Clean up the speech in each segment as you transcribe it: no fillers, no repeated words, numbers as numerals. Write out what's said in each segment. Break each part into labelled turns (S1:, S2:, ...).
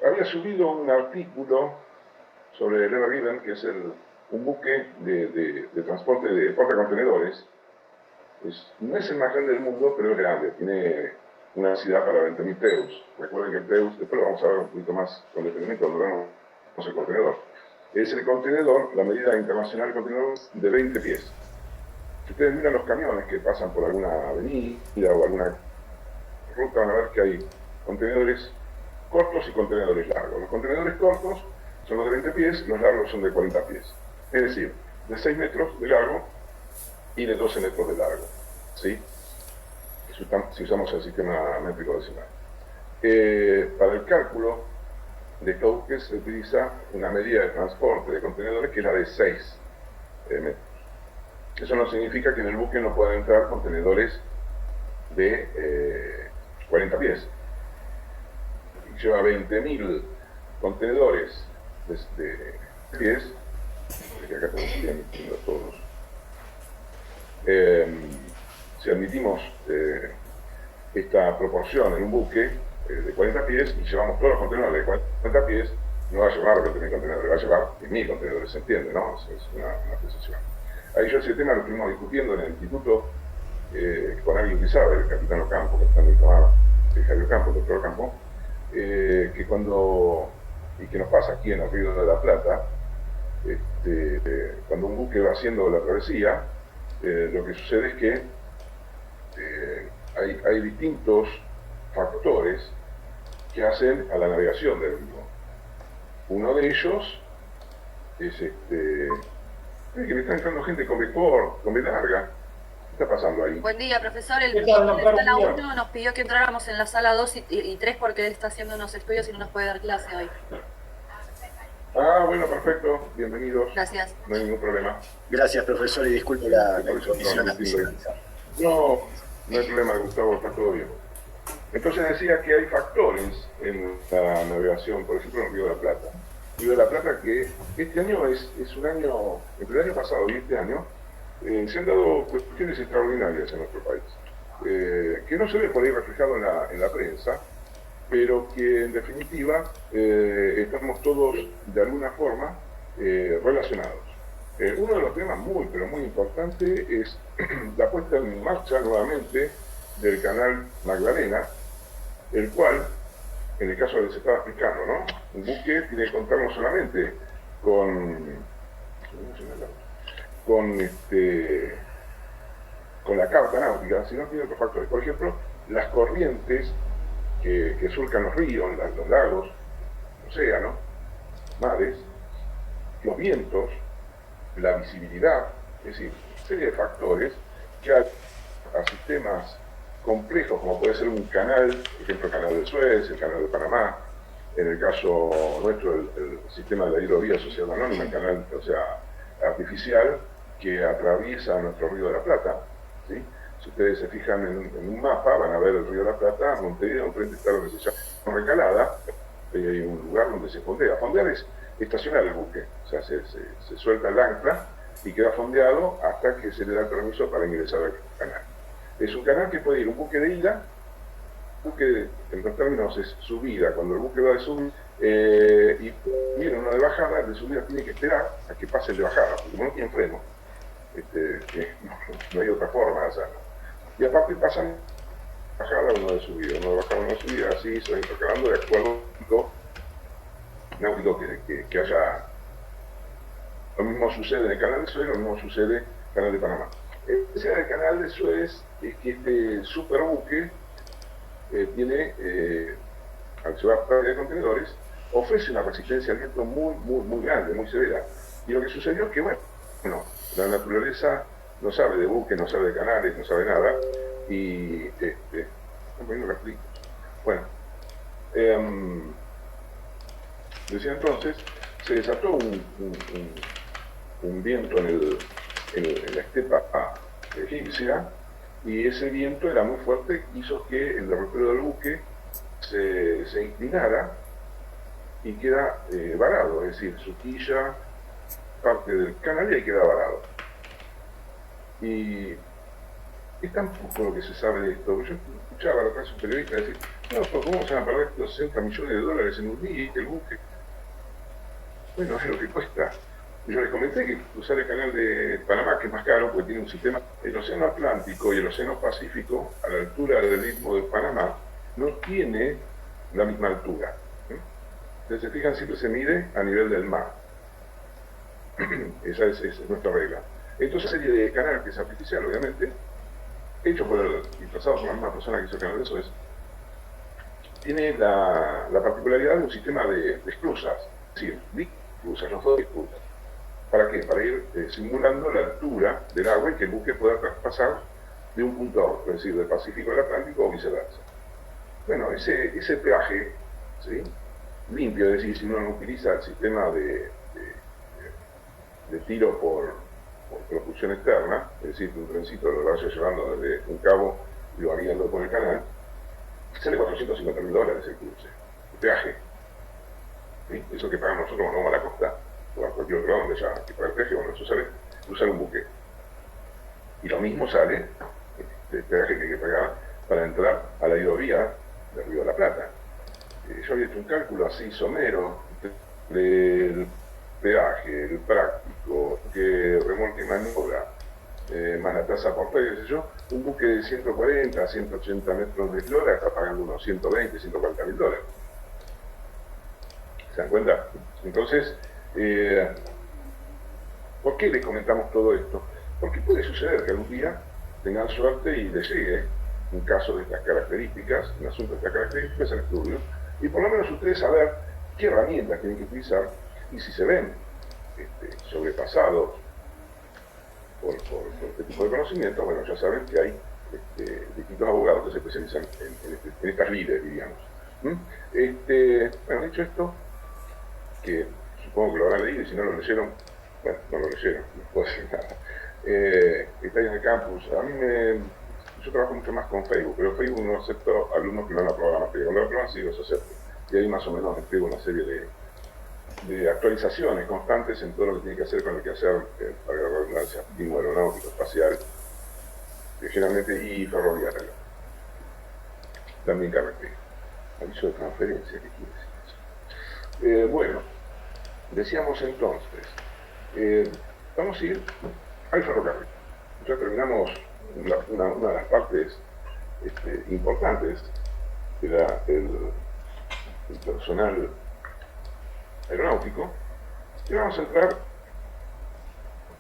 S1: había subido un artículo sobre el Ever Given, que es un buque de transporte de portacontenedores. No es el más grande del mundo, pero es grande. Tiene una densidad para 20.000 TEUs. Recuerden que el TEUs, después lo vamos a ver un poquito más con detenimiento cuando veamos el contenedor. Es el contenedor, la medida internacional del contenedor, de 20 pies. Si ustedes miran los camiones que pasan por alguna avenida o alguna ruta, van a ver que hay contenedores cortos y contenedores largos. Los contenedores cortos son los de 20 pies, los largos son de 40 pies. Es decir, de 6 metros de largo y de 12 metros de largo, ¿sí? Si usamos el sistema métrico decimal. Para el cálculo de estos buques se utiliza una medida de transporte de contenedores que es la de 6 metros. Eso no significa que en el buque no puedan entrar contenedores de 40 pies. Lleva 20.000 contenedores de pies, que acá tenemos que admitir todos. Si admitimos esta proporción en un buque de 40 pies y llevamos todos los contenedores de 40 pies, no va a llevar 20.000 contenedores, va a llevar 10.000 contenedores, ¿se entiende? ¿No? Es una precisión. Ahí yo ese tema lo estuvimos discutiendo en el instituto con alguien que sabe, el capitán Ocampo, capitán del Tomar, Javier Ocampo, el doctor Ocampo, que cuando, y que nos pasa aquí en el Río de la Plata, cuando un buque va haciendo la travesía, lo que sucede es que hay distintos factores que hacen a la navegación del río. Uno de ellos es que me está entrando gente con B larga. ¿Qué está pasando ahí?
S2: Buen día, profesor. El profesor de la sala 1 nos pidió que entráramos en la sala 2 y 3 porque él está haciendo unos estudios y no nos puede dar clase hoy.
S1: Ah, bueno, perfecto. Bienvenidos.
S2: Gracias.
S1: No hay ningún problema.
S3: Gracias, profesor, y disculpe la interrupción.
S1: No hay problema, Gustavo, está todo bien. Entonces decía que hay factores en la navegación, por ejemplo, en el Río de la Plata. El Río de la Plata que este año es un año, entre el año pasado y este año, se han dado cuestiones extraordinarias en nuestro país, que no se ve por ahí reflejado en la prensa, pero que en definitiva estamos todos de alguna forma relacionados. Uno de los temas pero muy importante es la puesta en marcha nuevamente del canal Magdalena, el cual, en el caso que se estaba explicando, ¿no? Un buque tiene que contar no solamente con la carta náutica, sino tiene otros factores. Por ejemplo, las corrientes que surcan los ríos, los lagos, océanos, mares, los vientos, la visibilidad, es decir, una serie de factores que a sistemas complejos como puede ser un canal, por ejemplo el canal de Suez, el canal de Panamá, en el caso nuestro el sistema de la hidrovía social anónima, el canal artificial que atraviesa nuestro Río de la Plata, ¿sí? Si ustedes se fijan en un mapa, van a ver el Río de la Plata, Montevideo, enfrente está lo que se llama Recalada, y hay un lugar donde se fondea. Fondear es estacionar el buque, o sea, se suelta el ancla y queda fondeado hasta que se le da el permiso para ingresar al canal. Es un canal que puede ir un buque de ida, buque en los términos es subida, cuando el buque va de subida y viene una de bajada, el de subida tiene que esperar a que pase el de bajada, porque como no tiene freno, no hay otra forma de hacerlo. Y aparte pasan bajada uno de subida, uno de bajada, uno de subida, así se va intercalando de acuerdo náutico que haya. Lo mismo sucede en el canal de Suez, lo mismo sucede en el canal de Panamá. Ese del canal de Suez es que este superbuque tiene, al llevar carga de contenedores, ofrece una resistencia al viento muy grande, muy severa. Y lo que sucedió es que, bueno, la naturaleza no sabe de buques, no sabe de canales, no sabe nada, y bueno, lo explico. Bueno, decía entonces, se desató un viento en la estepa egipcia, y ese viento era muy fuerte, hizo que el derrotero del buque se inclinara y queda varado, es decir, su quilla, parte del canal y ahí queda varado. Y Es tan poco lo que se sabe de esto. Yo escuchaba a la clase periodista decir, no, pero ¿cómo se van a perder los 60 millones de dólares en un día y que el buque? Bueno, es lo que cuesta. Yo les comenté que cruzar el canal de Panamá, que es más caro, porque tiene un sistema, el océano Atlántico y el océano Pacífico, a la altura del istmo de Panamá, no tiene la misma altura. Entonces, se fijan, siempre se mide a nivel del mar. Esa es nuestra regla. Entonces, serie de canal que es artificial, obviamente, hecho por y trazado por la misma persona que hizo el canal de Suez, tiene la particularidad de un sistema de esclusas, es decir, esclusas, no son esclusas. ¿Para qué? Para ir simulando la altura del agua y que el buque pueda traspasar de un punto a otro, es decir, del Pacífico al Atlántico o viceversa. Bueno, ese peaje, ¿sí?, limpio, es decir, si uno no utiliza el sistema de tiro por propulsión externa, es decir, que un trencito lo vaya llevando desde un cabo y lo va guiando por el canal, sale $450.000 el cruce, el peaje. ¿Sí? Eso que pagamos nosotros cuando vamos a la costa, o a cualquier otro lado donde ya que paga el peaje, bueno, eso sale usar un buque. Y lo mismo sale el peaje que hay que pagar para entrar a la hidrovía del Río de la Plata. Yo había hecho un cálculo así somero del peaje, el práctico, que remolque maniobra, más la tasa por qué sé yo, un buque de 140 a 180 metros de eslora está pagando unos 120, $140.000. ¿Se dan cuenta? Entonces, ¿por qué les comentamos todo esto? Porque puede suceder que algún día tengan suerte y les llegue un caso de estas características, un asunto de estas características al estudio, y por lo menos ustedes saber qué herramientas tienen que utilizar y si se ven sobrepasados por este tipo de conocimientos, bueno, ya saben que hay distintos abogados que se especializan en estas lides, diríamos. Bueno, dicho esto, que supongo que lo habrán leído y si no lo leyeron, bueno, no lo leyeron, no puedo decir nada. Está ahí en el campus. Yo trabajo mucho más con Facebook, pero Facebook no acepto alumnos que no han aprobado la materia. Cuando la aprueban sí los acepto. Y ahí más o menos escribo una serie de actualizaciones constantes en todo lo que tiene que hacer con el que hacer, para la redundancia, lingüe aeronáutico, espacial, generalmente y ferroviario. También carretera. Aviso de transferencia, ¿qué quiere decir eso? Bueno, decíamos entonces, vamos a ir al ferrocarril. Ya terminamos una de las partes importantes, que era el personal aeronáutico, y vamos a entrar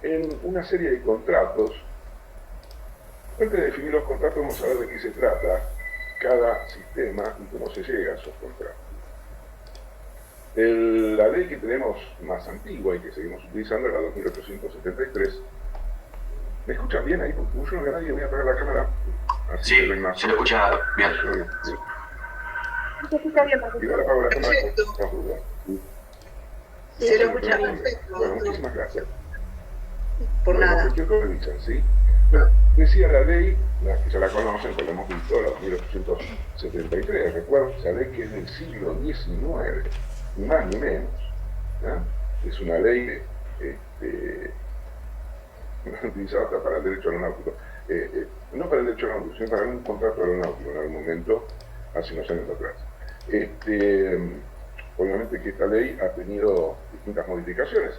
S1: en una serie de contratos. Antes de definir los contratos, vamos a ver de qué se trata cada sistema y cómo se llega a esos contratos. La ley que tenemos más antigua y que seguimos utilizando es la 2873. ¿Me escuchan bien ahí? Porque yo no veo a nadie, voy a apagar la cámara. Así
S4: sí, se lo escucha bien.
S2: Se escucha bien, perfecto.
S1: Igual apago la cámara
S5: Perfecto.
S1: con duda.
S5: Se lo escucha perfecto.
S1: Bueno, muchísimas gracias.
S5: Por
S1: Bueno,
S5: nada.
S1: cualquier cosa avisan, ¿sí? Bueno, decía la ley, las que ya la conocen, porque la hemos visto, la 2873, recuerdo, esa ley que es del siglo XIX, ni más ni menos. ¿Ya? Es una ley utilizada para el derecho aeronáutico. No para el derecho aeronáutico, sino para un contrato aeronáutico en algún momento, hace unos años atrás. Obviamente que esta ley ha tenido distintas modificaciones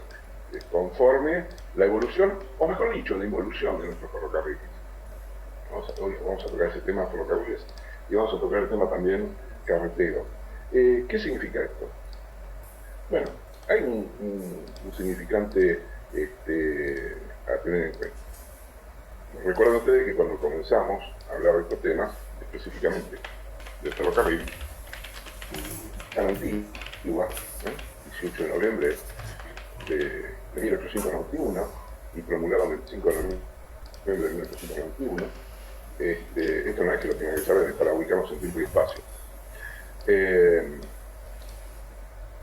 S1: conforme la evolución, o mejor dicho, la involución de nuestros ferrocarriles. Vamos a tocar ese tema ferrocarriles y vamos a tocar el tema también carretero. ¿Qué significa esto? Bueno, hay un significante a tener en cuenta. Recuerden ustedes que cuando comenzamos a hablar de estos temas, específicamente del ferrocarril, tan antigua, 18 de noviembre de 1891 y promulgado el 25 de noviembre de 1891, esto no es que lo tengan que saber, es para ubicarnos en tiempo y espacio.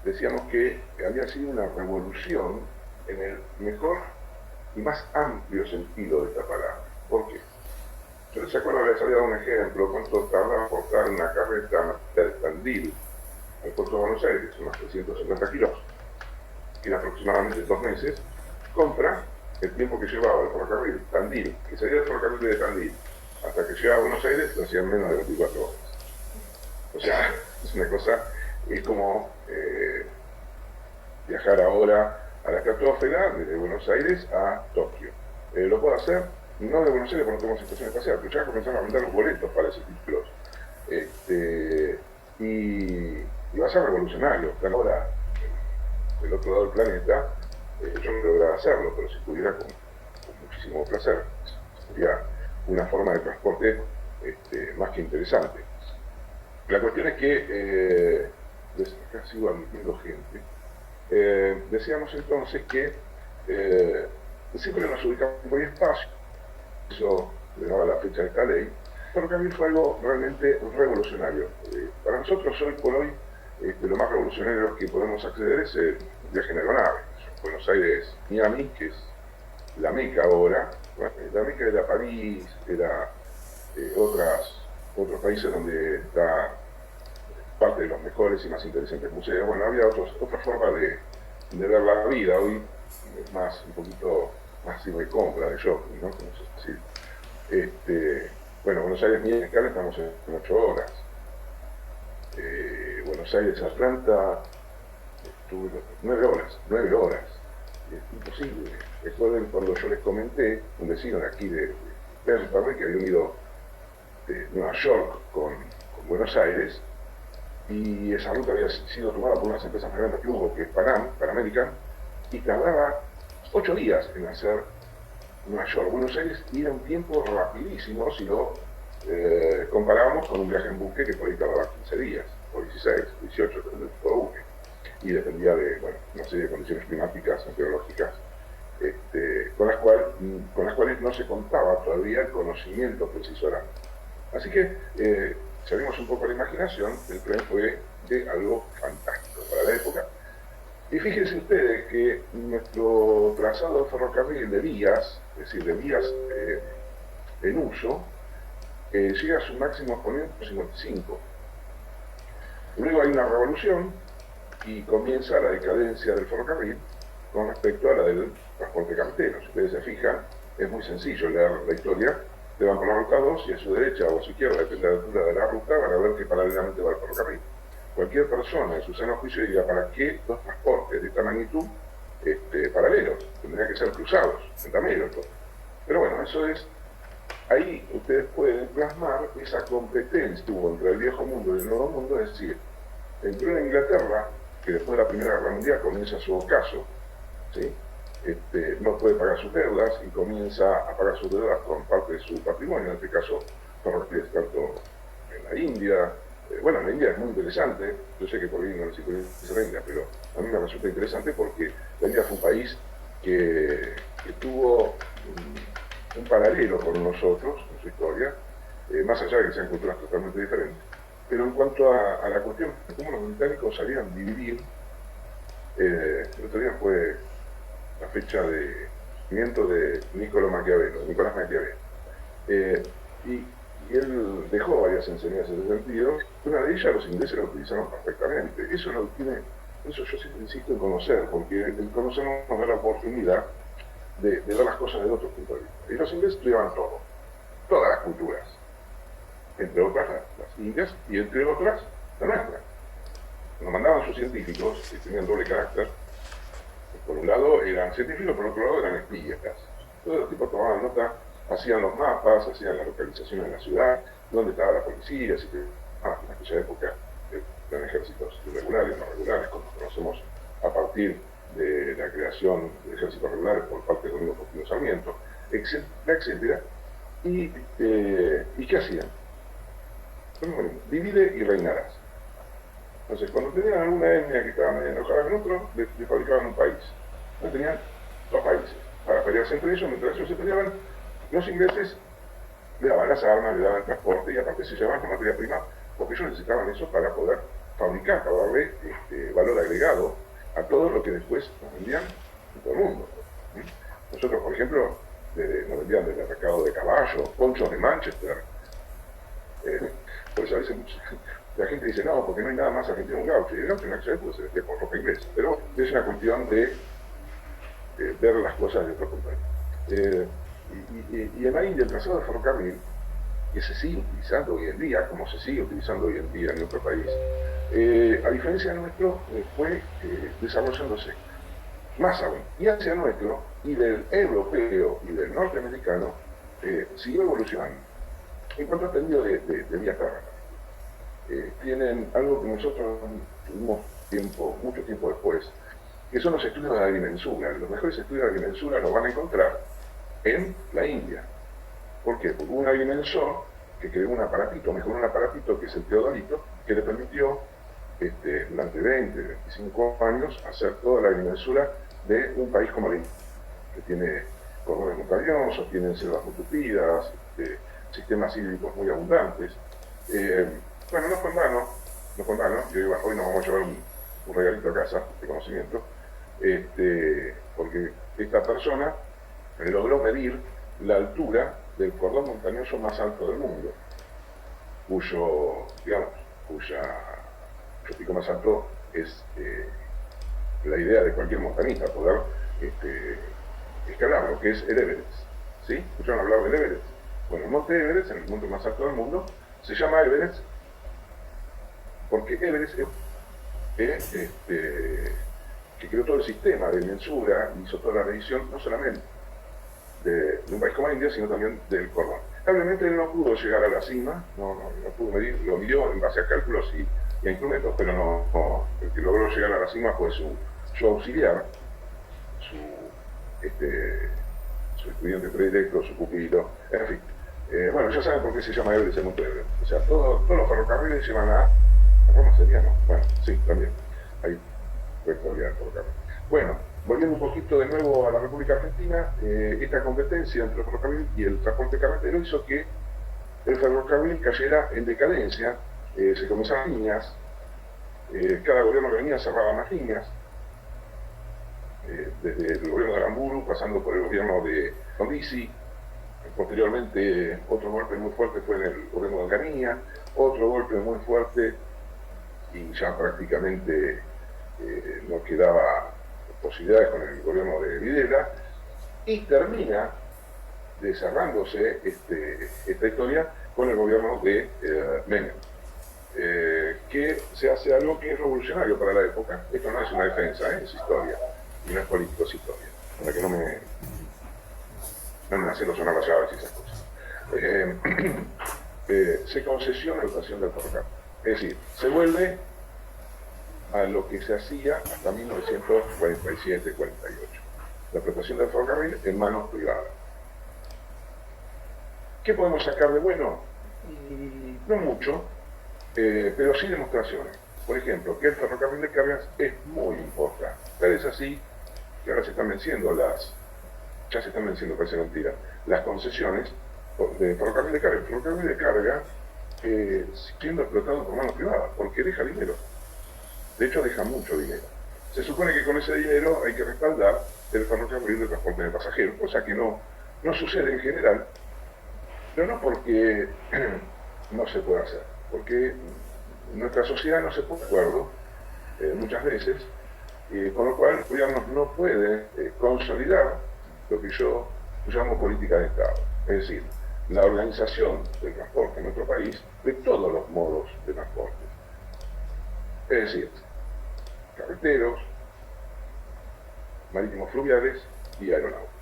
S1: Decíamos que había sido una revolución en el mejor y más amplio sentido de esta palabra. ¿Por qué? Yo les acuerdo, les había dado un ejemplo, cuánto tarda aportar una carreta de Tandil al puerto de Buenos Aires, que son unos 350 kilómetros, que en aproximadamente 2 meses, compra el tiempo que llevaba el ferrocarril Tandil, que sería el ferrocarril de Tandil, hasta que llegaba a Buenos Aires lo hacía en menos de 24 horas. O sea, es una cosa, es como viajar ahora a la estratosfera desde Buenos Aires a Tokio. Lo puedo hacer, no de Buenos Aires porque no tenemos estación espacial, pero ya comenzaron a vender los boletos para esos títulos. Y va a ser revolucionario. Ahora, del otro lado del planeta, yo no lograba hacerlo, pero si pudiera, con muchísimo placer. Sería una forma de transporte más que interesante. La cuestión es que, acá sigo admitiendo gente, decíamos entonces que siempre nos ubicamos por espacio, eso le daba la fecha de esta ley, pero también fue algo realmente revolucionario. Para nosotros hoy por hoy, lo más revolucionario que podemos acceder es el viaje en aeronave. Buenos Aires, Miami, que es la Meca ahora, bueno, la Meca era París, era otros países donde está parte de los mejores y más interesantes museos. Bueno, había otra forma de ver la vida. Hoy es más, un poquito más de compra, de shopping, ¿no? Como se decir. Bueno, Buenos Aires, Miami, estamos en 8 horas. Buenos Aires, Atlanta, estuve 9 horas. Es imposible. Recuerden cuando yo les comenté, un vecino de aquí de Perry, que había ido de Nueva York con Buenos Aires, y esa ruta había sido tomada por unas empresas grandes que hubo, que es Pan American, y tardaba 8 días en hacer Nueva York, Buenos Aires, y era un tiempo rapidísimo si lo comparábamos con un viaje en buque que por ahí tardaba 15 días, o 16, 18, depende del tipo de buque. Y dependía de, bueno, una serie de condiciones climáticas, meteorológicas, con las cuales no se contaba todavía el conocimiento preciso de la. Así que, salimos un poco a la imaginación, el tren fue de algo fantástico para la época. Y fíjense ustedes que nuestro trazado de ferrocarril de vías, es decir, de vías en uso, llega a su máximo exponente 55. Luego hay una revolución y comienza la decadencia del ferrocarril con respecto a la del transporte carretero. Si ustedes se fijan, es muy sencillo leer la historia. Te van por la ruta 2 y a su derecha o a su izquierda, depende de la altura de la ruta, van a ver que paralelamente va el ferrocarril. Cualquier persona en su sano juicio diría, ¿para qué dos transportes de esta magnitud paralelos? Tendrían que ser cruzados, centameros. Pero bueno, eso es, ahí ustedes pueden plasmar esa competencia que hubo entre el viejo mundo y el nuevo mundo, es decir, entre una Inglaterra, que después de la Primera Guerra Mundial comienza su ocaso, ¿sí? No puede pagar sus deudas y comienza a pagar sus deudas con parte de su patrimonio, en este caso ferrocarriles tanto en la India. Bueno, la India es muy interesante, yo sé que por ahí no les interesa la India, pero a mí me resulta interesante porque la India fue un país que tuvo un paralelo con nosotros en su historia, más allá de que sean culturas totalmente diferentes. Pero en cuanto a la cuestión de cómo los británicos sabían dividir, el otro día fue la fecha de nacimiento de Nicolás Maquiavelo. Y él dejó varias enseñanzas en ese sentido. Una de ellas los ingleses la utilizaron perfectamente. Eso yo siempre insisto en conocer, porque el conocer nos da la oportunidad de ver las cosas de otro punto de vista. Y los ingleses estudiaban todo, todas las culturas, entre otras las indias y entre otras la nuestra. Nos mandaban sus científicos, que tenían doble carácter. Por un lado eran científicos, por otro lado eran espías. Todos los tipos tomaban nota, hacían los mapas, hacían la localización en la ciudad, dónde estaba la policía, así que en aquella época eran ejércitos irregulares, no regulares, como conocemos a partir de la creación de ejércitos regulares por parte del gobierno de Sarmiento, etcétera, etcétera. ¿Y qué hacían? Bueno, divide y reinarás. Entonces, cuando tenían alguna etnia que estaba medio enojada con otro, le fabricaban un país. No tenían 2 países para pelearse entre ellos. Mientras ellos se peleaban, los ingleses le daban las armas, le daban el transporte y aparte se llevaban la materia prima, porque ellos necesitaban eso para poder fabricar, para darle valor agregado a todo lo que después nos vendían en todo el mundo. Nosotros, por ejemplo, nos vendían desde recado de caballos, ponchos de Manchester. Por eso a veces la gente dice, no, porque no hay nada más argentino que un gaucho. Y el gaucho en aquella época se vestía con ropa inglesa. Pero es una cuestión de ver las cosas de otro punto de vista. Y en la India el trazado de ferrocarril que se sigue utilizando hoy en día, como se sigue utilizando hoy en día en nuestro país, a diferencia de nuestro, fue desarrollándose más aún. Y hacia nuestro, y del europeo y del norteamericano, siguió evolucionando. En cuanto a tendido de vía terrestre, tienen algo que nosotros tuvimos mucho tiempo después, que son los estudios de la agrimensura. Los mejores estudios de agrimensura los van a encontrar en la India. ¿Por qué? Porque hubo un agrimensor que creó un aparatito, mejoró un aparatito que es el teodolito, que le permitió durante 20, 25 años hacer toda la agrimensura de un país como la India, que tiene cordones montañosos, tiene selvas muy tupidas, sistemas hídricos muy abundantes. Bueno, no fue en vano, yo digo, hoy nos vamos a llevar un regalito a casa de conocimiento, porque esta persona logró medir la altura del cordón montañoso más alto del mundo, cuyo pico más alto es la idea de cualquier montañista, poder escalarlo, que es el Everest. ¿Sí? ¿Escucharon hablar del Everest? Bueno, el monte Everest, el monte más alto del mundo, se llama Everest porque Everest es que creó todo el sistema de mensura, hizo toda la medición, no solamente de un país como India, sino también del cordón. Lamentablemente él no pudo llegar a la cima, no pudo medir, lo midió en base a cálculos y a instrumentos, pero el que logró llegar a la cima fue su auxiliar, su estudiante predilecto, su pupilo, en fin. Bueno, ya saben por qué se llama Everest el Monte Everest. O sea, todos los ferrocarriles llevan a Roma, sería, ¿no? Bueno, sí, también. Ahí puede olvidar el ferrocarril. Bueno, volviendo un poquito de nuevo a la República Argentina, esta competencia entre el ferrocarril y el transporte carretero hizo que el ferrocarril cayera en decadencia, se comenzaron líneas, cada gobierno que venía cerraba más líneas, desde el gobierno de Aramburu, pasando por el gobierno de Frondizi, posteriormente otro golpe muy fuerte fue en el gobierno de Onganía, otro golpe muy fuerte y ya prácticamente no quedaba posibilidades con el gobierno de Videla, y termina desarrollándose esta historia con el gobierno de Menem, que se hace algo que es revolucionario para la época. Esto no es una defensa, es historia, y no es político, es historia, para que no me hacen sonar las llaves y esas cosas. Se concesiona la dotación del ferrocarril, es decir, se vuelve a lo que se hacía hasta 1947-48, la explotación del ferrocarril en manos privadas. ¿Qué podemos sacar de bueno? No mucho, pero sí demostraciones. Por ejemplo, que el ferrocarril de cargas es muy importante. Tal es así que ahora se están venciendo parece mentira, las concesiones de ferrocarril de carga. El ferrocarril de carga siendo explotado por manos privadas, porque deja dinero. De hecho, deja mucho dinero. Se supone que con ese dinero hay que respaldar el ferrocarril de transporte de pasajeros, cosa que no sucede en general, pero no porque no se pueda hacer, porque nuestra sociedad no se pone de acuerdo muchas veces, con lo cual el gobierno no puede consolidar lo que yo llamo política de Estado, es decir, la organización del transporte en nuestro país, de todos los modos de transporte, es decir, carreteros, marítimos fluviales y aeronáuticos.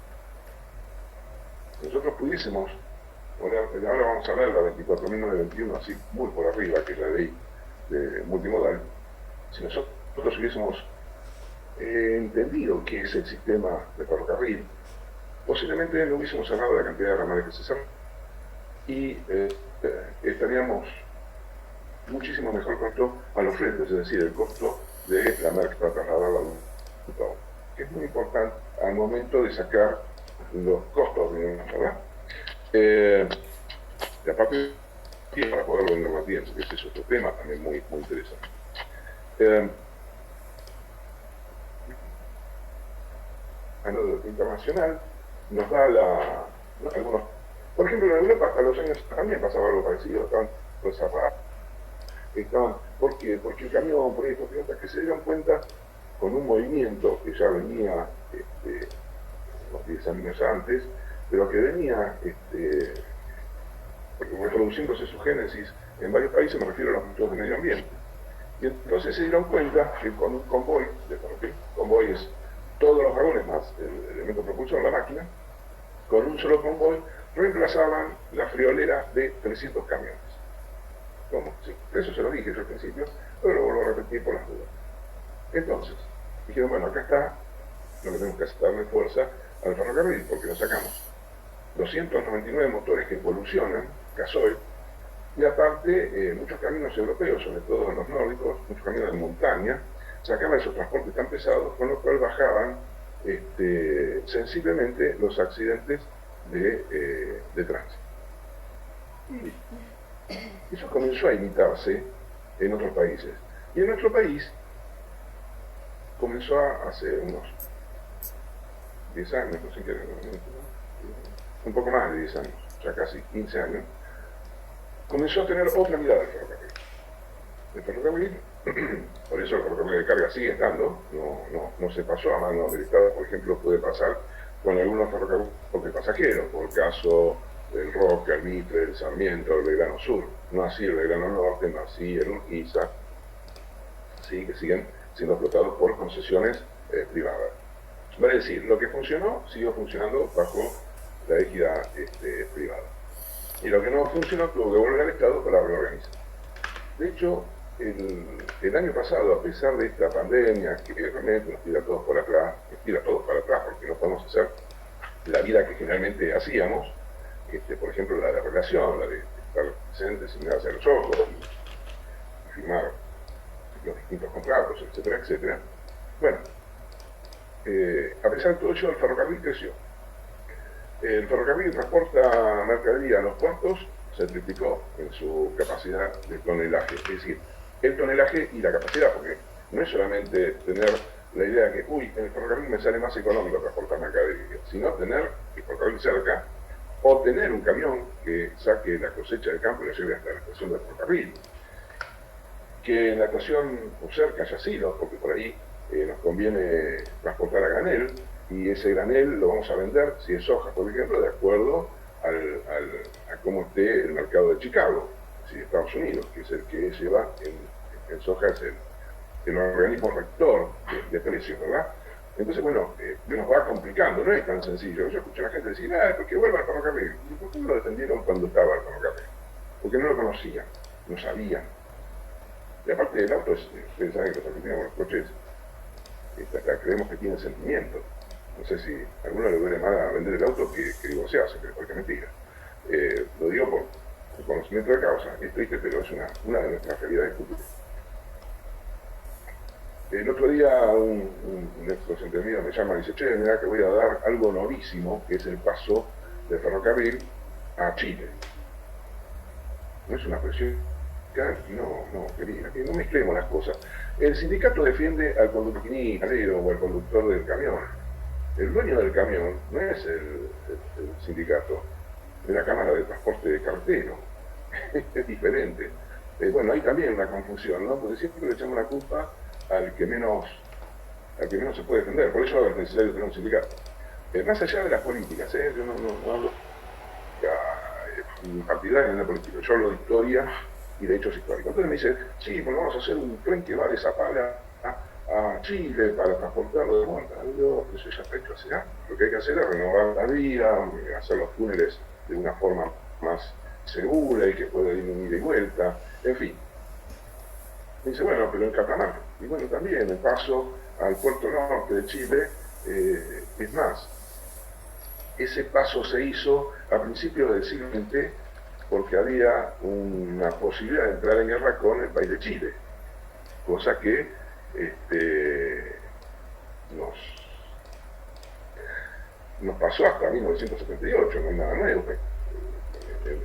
S1: Nosotros pudiésemos, ahora vamos a ver la 24.921, así muy por arriba, que es la ley de multimodal, si nosotros hubiésemos entendido qué es el sistema de ferrocarril, posiblemente no hubiésemos cerrado la cantidad de ramales que se cerran y estaríamos muchísimo mejor costo a los fletes, es decir, el costo de la merca para trasladarla a un punto, que es muy importante al momento de sacar los costos de una ¿verdad? Y aparte, para poder venderlo a tiempo, que ese es otro tema también muy interesante. A lo internacional nos da algunos, por ejemplo, en Europa a los años también pasaba algo parecido, estaban cerrados, ¿por qué? Porque el camión, por ahí, que se dieron cuenta con un movimiento que ya venía unos 10 años antes, pero que venía porque reproduciéndose su génesis en varios países, me refiero a los muchos de medio ambiente. Y entonces se dieron cuenta que con un convoy de ferrocarril, convoy es todos los vagones más el elemento propulsor, la máquina, con un solo convoy reemplazaban la friolera de 300 camiones. ¿Cómo? Sí, eso se lo dije yo al principio, pero lo vuelvo a repetir por las dudas. Entonces, dijeron, bueno, acá está lo que tenemos que hacer, darle fuerza al ferrocarril, porque nos sacamos 299 motores que polucionan, gasoil, y aparte muchos caminos europeos, sobre todo los nórdicos, muchos caminos de montaña, sacaban esos transportes tan pesados, con lo cual bajaban sensiblemente los accidentes de tránsito. Y eso comenzó a imitarse en otros países. Y en nuestro país comenzó hace unos 10 años, no sé qué, un poco más de 10 años, ya casi 15 años, comenzó a tener otra mirada del ferrocarril. El ferrocarril, por eso el ferrocarril de carga sigue estando, no se pasó a manos del Estado, por ejemplo, puede pasar con algunos ferrocarriles de pasajeros, por el caso del Roca, el Mitre, el Sarmiento, el Belgrano Sur, no así el Belgrano Norte, no así el Urquiza, sí, que siguen siendo explotados por concesiones privadas. Vale decir, lo que funcionó, siguió funcionando bajo la égida privada. Y lo que no funcionó, tuvo que volver al Estado para reorganizar. De hecho, el año pasado, a pesar de esta pandemia que realmente nos tira todos para atrás, porque no podemos hacer la vida que generalmente hacíamos, por ejemplo, la de relación, la de estar presentes sin mirarse a los ojos, y firmar los distintos contratos, etcétera, etcétera. Bueno, a pesar de todo eso, el ferrocarril creció. El ferrocarril transporta mercadería a los puertos, se triplicó en su capacidad de tonelaje, es decir, el tonelaje y la capacidad, porque no es solamente tener la idea de que, uy, en el ferrocarril me sale más económico transportar mercadería, sino tener el ferrocarril cerca, o tener un camión que saque la cosecha del campo y la lleve hasta la estación del ferrocarril. Que en la estación o cerca haya silos, porque por ahí nos conviene transportar a granel, y ese granel lo vamos a vender, si es soja, por ejemplo, de acuerdo a cómo esté el mercado de Chicago, si de Estados Unidos, que es el que lleva en soja, es el organismo rector de precios, ¿verdad? Entonces, bueno, nos va complicando, no es tan sencillo. Yo escucho a la gente decir, porque vuelva al ferrocarril. ¿Y por qué no lo defendieron cuando estaba el ferrocarril? Porque no lo conocían, no sabían. Y aparte el auto, ustedes saben que los argentinos con los coches, creemos que tienen sentimiento. No sé si a alguno le duele más a vender el auto que divorciarse, pero es mentira. Lo digo por conocimiento de causa, es triste, pero es una de nuestras realidades culturales. El otro día un ex docente mío me llama y dice, che, mirá que voy a dar algo novísimo, que es el paso de ferrocarril a Chile. No es una presión, no, querida, que no mezclemos las cosas. El sindicato defiende al conductor o al conductor del camión. El dueño del camión no es el sindicato de la Cámara de Transporte de Carretero, es diferente. Bueno, hay también una confusión, ¿no? Porque siempre le echamos la culpa al que menos se puede defender, por eso es necesario tener un sindicato. Más allá de las políticas, yo no hablo partidario en la política, yo hablo de historia y de hechos históricos. Entonces me dice, sí, pues vamos a hacer un tren que va de Zapala a Chile para transportarlo de vuelta. Eso ya está hecho hace años. Lo que hay que hacer es renovar la vía, hacer los túneles de una forma más segura y que pueda ir un ida y vuelta, en fin. Me dice, bueno, pero en Catamarca. Y bueno, también el paso al puerto norte de Chile, es más, ese paso se hizo a principios del siglo XX porque había una posibilidad de entrar en guerra con el país de Chile, cosa que nos pasó hasta 1978, no hay nada nuevo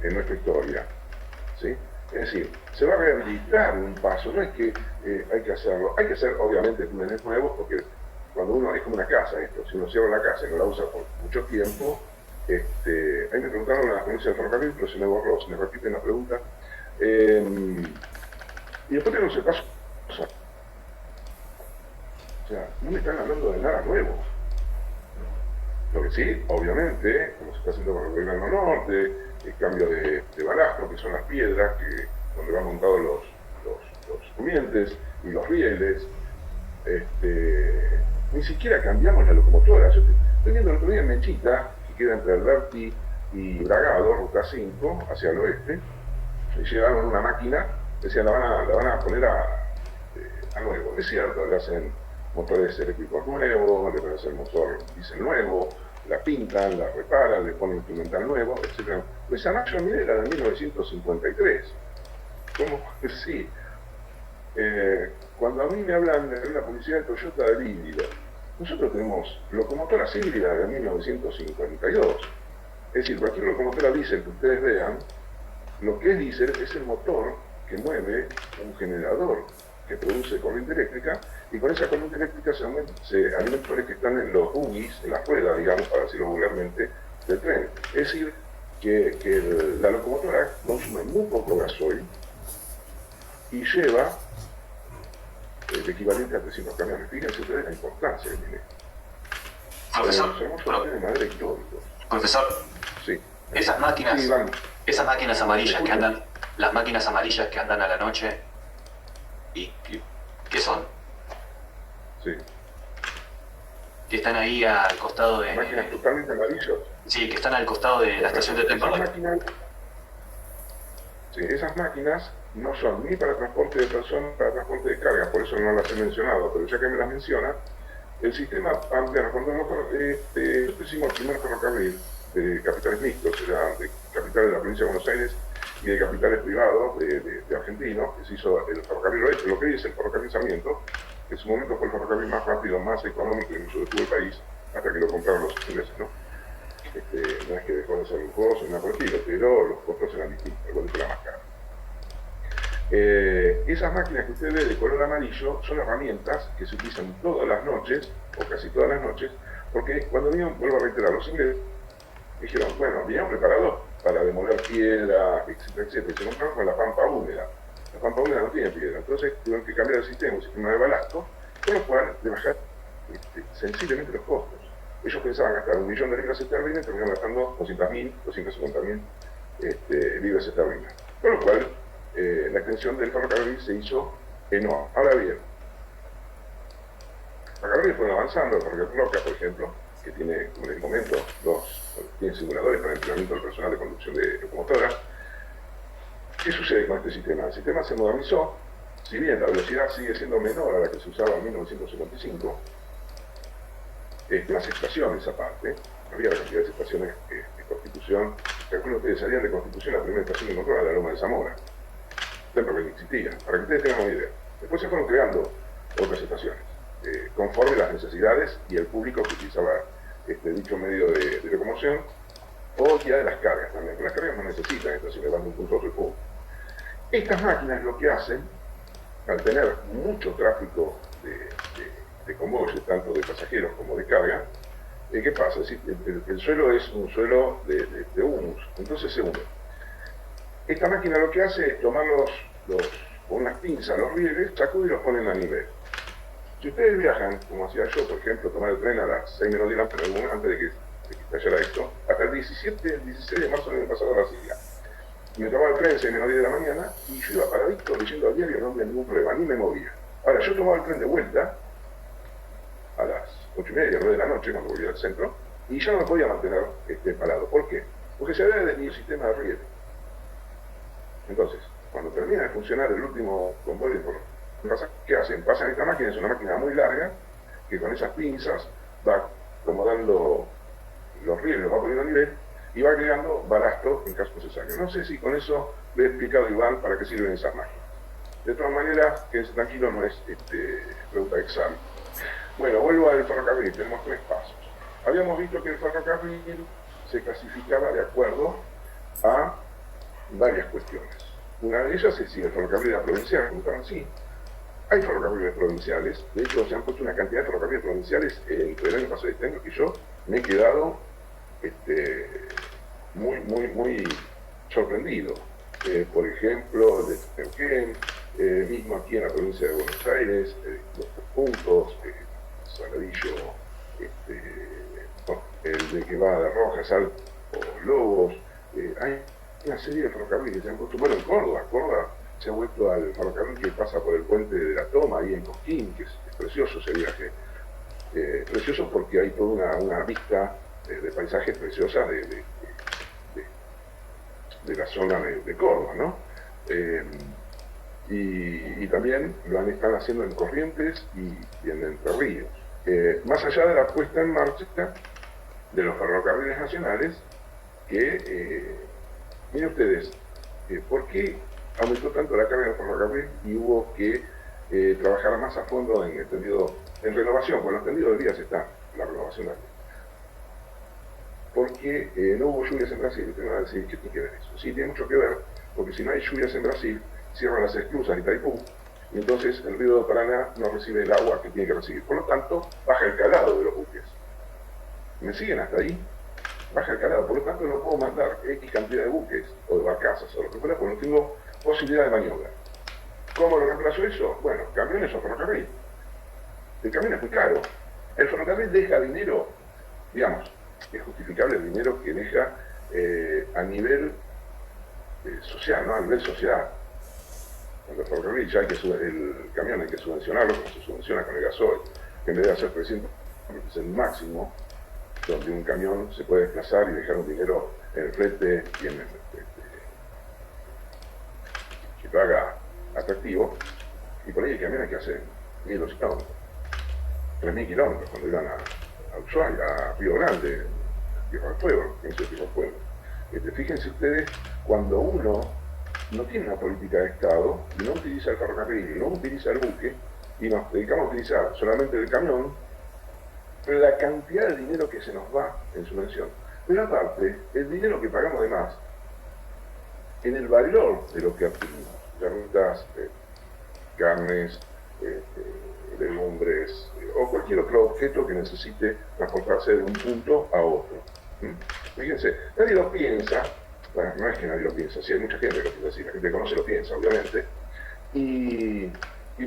S1: en nuestra historia, ¿sí? Es decir, se va a rehabilitar un paso, no es que hay que hacerlo, hay que hacer obviamente túneles nuevos, porque cuando uno es como una casa esto, si uno cierra la casa y no la usa por mucho tiempo, ahí me preguntaron en la ponencia del ferrocarril, pero se me borró, se me repiten la pregunta, y después tenemos el paso, o sea, no me están hablando de nada nuevo. Lo que sí, obviamente, como se está haciendo con el Belgrano Norte, el cambio de balastro, que son las piedras donde van montados los durmientes y los rieles. Ni siquiera cambiamos la locomotora. Yo estoy viendo el otro día en Mechita, que queda entre Alberti y Bragado, ruta 5, hacia el oeste, y llevaron una máquina, decían, la van a poner a nuevo. Es cierto, le hacen motores eléctricos nuevos, le hacen motor diésel nuevo, la pintan, la reparan, le ponen instrumental nuevo, etc. Esa máquina, mire, era de 1953. ¿Cómo? Sí. Cuando a mí me hablan de la publicidad de Toyota del híbrido, nosotros tenemos locomotoras híbridas de 1952. Es decir, cualquier locomotora diésel que ustedes vean, lo que es diésel es el motor que mueve un generador que produce corriente eléctrica, y con esa corriente eléctrica se alimentan que están en los buggies, en las ruedas, digamos, para decirlo vulgarmente, del tren. Es decir, que la locomotora consume muy poco gasoil y lleva el equivalente a 300 camiones. Fíjense ustedes la importancia que tiene.
S4: Profesor,
S1: de madera históricos.
S4: Profesor,
S1: Sí.
S4: esas máquinas,
S1: Sí,
S4: esas máquinas amarillas que andan, las máquinas amarillas que andan a la noche, ¿qué son?
S1: Sí.
S4: Que están ahí al costado de...
S1: Máquinas totalmente amarillas.
S4: Sí, que están al costado de la estación de tren.
S1: Esas máquinas no son ni para transporte de personas, para transporte de carga, por eso no las he mencionado, pero ya que me las menciona, el sistema pampeano, cuando hicimos el primer ferrocarril de capitales mixtos, o sea, de capitales de la provincia de Buenos Aires y de capitales privados de argentinos, que se hizo el ferrocarril oeste, lo que hoy es el ferrocarril Sarmiento, que en su momento fue el ferrocarril más rápido, más económico y mucho de todo el país, hasta que lo compraron los ingleses, ¿no? No es que dejó de ser lujoso ni nada por el estilo, pero los costos eran distintos, el boleto era más caro. Esas máquinas que usted ve de color amarillo son herramientas que se utilizan todas las noches, o casi todas las noches, porque cuando vinieron, vuelvo a reiterar, los ingleses dijeron, bueno, vinieron preparados para demoler piedra, etcétera, etcétera, y se compraron con la pampa húmeda. La pampa húmeda no tiene piedra, entonces tuvieron que cambiar el sistema, un sistema de balasto, con lo cual de bajar sensiblemente los costos. Ellos pensaban gastar 1 millón de libras esterlinas y terminaron gastando 200.000, 250.000 libras esterlinas. Con lo cual, la extensión del ferrocarril se hizo enorme. Ahora bien, los ferrocarriles fueron avanzando, el ferrocarril Roca, por ejemplo, que tiene, como en el momento, tiene simuladores para el entrenamiento del personal de conducción de locomotoras. ¿Qué sucede con este sistema? El sistema se modernizó, si bien la velocidad sigue siendo menor a la que se usaba en 1955, más estaciones aparte, había la cantidad de estaciones de Constitución, recuerdo que ustedes salían de Constitución, la primera estación de control era la Loma de Zamora, templo que no existía, para que ustedes tengan una idea. Después se fueron creando otras estaciones, conforme las necesidades y el público que utilizaba dicho medio de locomoción, o ya de las cargas también, porque las cargas no necesitan estaciones, van de un punto a otro y pum. Estas máquinas lo que hacen, al tener mucho tráfico de convoyes, tanto de pasajeros como de carga, ¿qué pasa? Es decir, el suelo es un suelo de humus, entonces se hunde. Esta máquina lo que hace es tomar con unas pinzas los rieles, sacude y los ponen a nivel. Si ustedes viajan, como hacía yo, por ejemplo, tomar el tren a las 6 menos 10 antes de que estallara esto, hasta el 16 de marzo del año pasado a Brasilia. Me tomaba el tren 6 menos 10 de la mañana y yo iba paradito leyendo al diario, no había ningún problema, ni me movía. Ahora, yo tomaba el tren de vuelta a las 8:30, 9 de la noche, cuando volvía al centro, y ya no me podía mantener parado. ¿Por qué? Porque se había desviado el sistema de riel. Entonces, cuando termina de funcionar el último convoy, ¿qué hacen? Pasan esta máquina, es una máquina muy larga, que con esas pinzas va acomodando los rieles, los va poniendo a nivel, y va agregando balasto en caso necesario. No sé si con eso le he explicado, Iván, para qué sirven esas máquinas. De todas maneras, quédense tranquilos, no es pregunta de examen. Bueno, vuelvo al ferrocarril, tenemos 3 pasos. Habíamos visto que el ferrocarril se clasificaba de acuerdo a varias cuestiones. Una de ellas es si el ferrocarril era provincial. Preguntaban, sí, hay ferrocarriles provinciales. De hecho, se han puesto una cantidad de ferrocarriles provinciales entre el año pasado y este año que yo me he quedado muy sorprendido. Por ejemplo, de Neuquén, mismo aquí en la provincia de Buenos Aires, los 3 puntos, Saladillo, el de que va de Rojas, Salto, Lobos, hay una serie de ferrocarriles que se han puesto, bueno, en Córdoba se ha vuelto al ferrocarril que pasa por el puente de la Toma, ahí en Cosquín, que es precioso ese viaje. Precioso porque hay toda una vista de paisajes preciosa de la zona de Córdoba, ¿no? Y también están haciendo en Corrientes y en Entre Ríos. Más allá de la puesta en marcha de los ferrocarriles nacionales, que, miren ustedes, ¿por qué aumentó tanto la carga del ferrocarril y hubo que trabajar más a fondo en renovación? Bueno, el tendido de vías está la renovación de la vía. Porque no hubo lluvias en Brasil. Te van a decir, ¿qué tiene que ver eso? Sí, tiene mucho que ver, porque si no hay lluvias en Brasil, cierran las esclusas de Itaipú, y entonces el río de Paraná no recibe el agua que tiene que recibir. Por lo tanto, baja el calado de los buques. ¿Me siguen hasta ahí? Baja el calado, por lo tanto no puedo mandar X cantidad de buques, o de barcazas, o lo que fuera, porque no tengo posibilidad de maniobra. ¿Cómo lo reemplazo eso? Bueno, camiones o ferrocarril. El camión es muy caro. El ferrocarril deja dinero, digamos, es justificable el dinero que deja a nivel social, ¿no? A nivel sociedad. Cuando el ferrocarril ya hay que el camión hay que subvencionarlo, como se subvenciona con el gasoil, que en vez de hacer 300, es el máximo, donde un camión se puede desplazar y dejar un dinero en el flete y en el que lo haga atractivo. Y por ahí el camión hay que hacer 1.200 kilómetros, 3.000 kilómetros cuando iban a Ushuaia, a Río Grande, Tierra del Fuego, Tierra del Fuego. Fíjense ustedes, cuando uno no tiene una política de Estado y no utiliza el ferrocarril, no utiliza el buque y nos dedicamos a utilizar solamente el camión, la cantidad de dinero que se nos va en subvención. Pero aparte, el dinero que pagamos de más en el valor de lo que adquirimos, frutas, carnes, legumbres o cualquier otro objeto que necesite transportarse de un punto a otro. Fíjense, nadie lo piensa. Bueno, no es que nadie lo piensa, sí hay mucha gente que lo piensa, sí, la gente que conoce lo piensa, obviamente. Y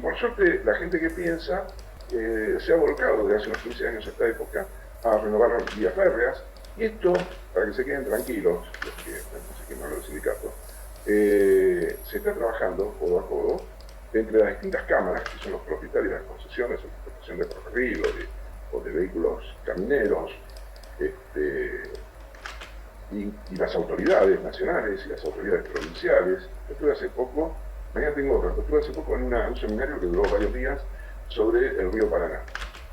S1: por suerte, la gente que piensa se ha volcado desde hace unos 15 años a esta época a renovar las vías férreas. Y esto, para que se queden tranquilos, los que no sé quién habla del sindicato, se está trabajando codo a codo entre las distintas cámaras, que son los propietarios de las concesiones o la explotación de ferrocarril o de vehículos camineros, y las autoridades nacionales y las autoridades provinciales. Yo estuve hace poco, mañana tengo otra, estuve hace poco en un seminario que duró varios días sobre el río Paraná.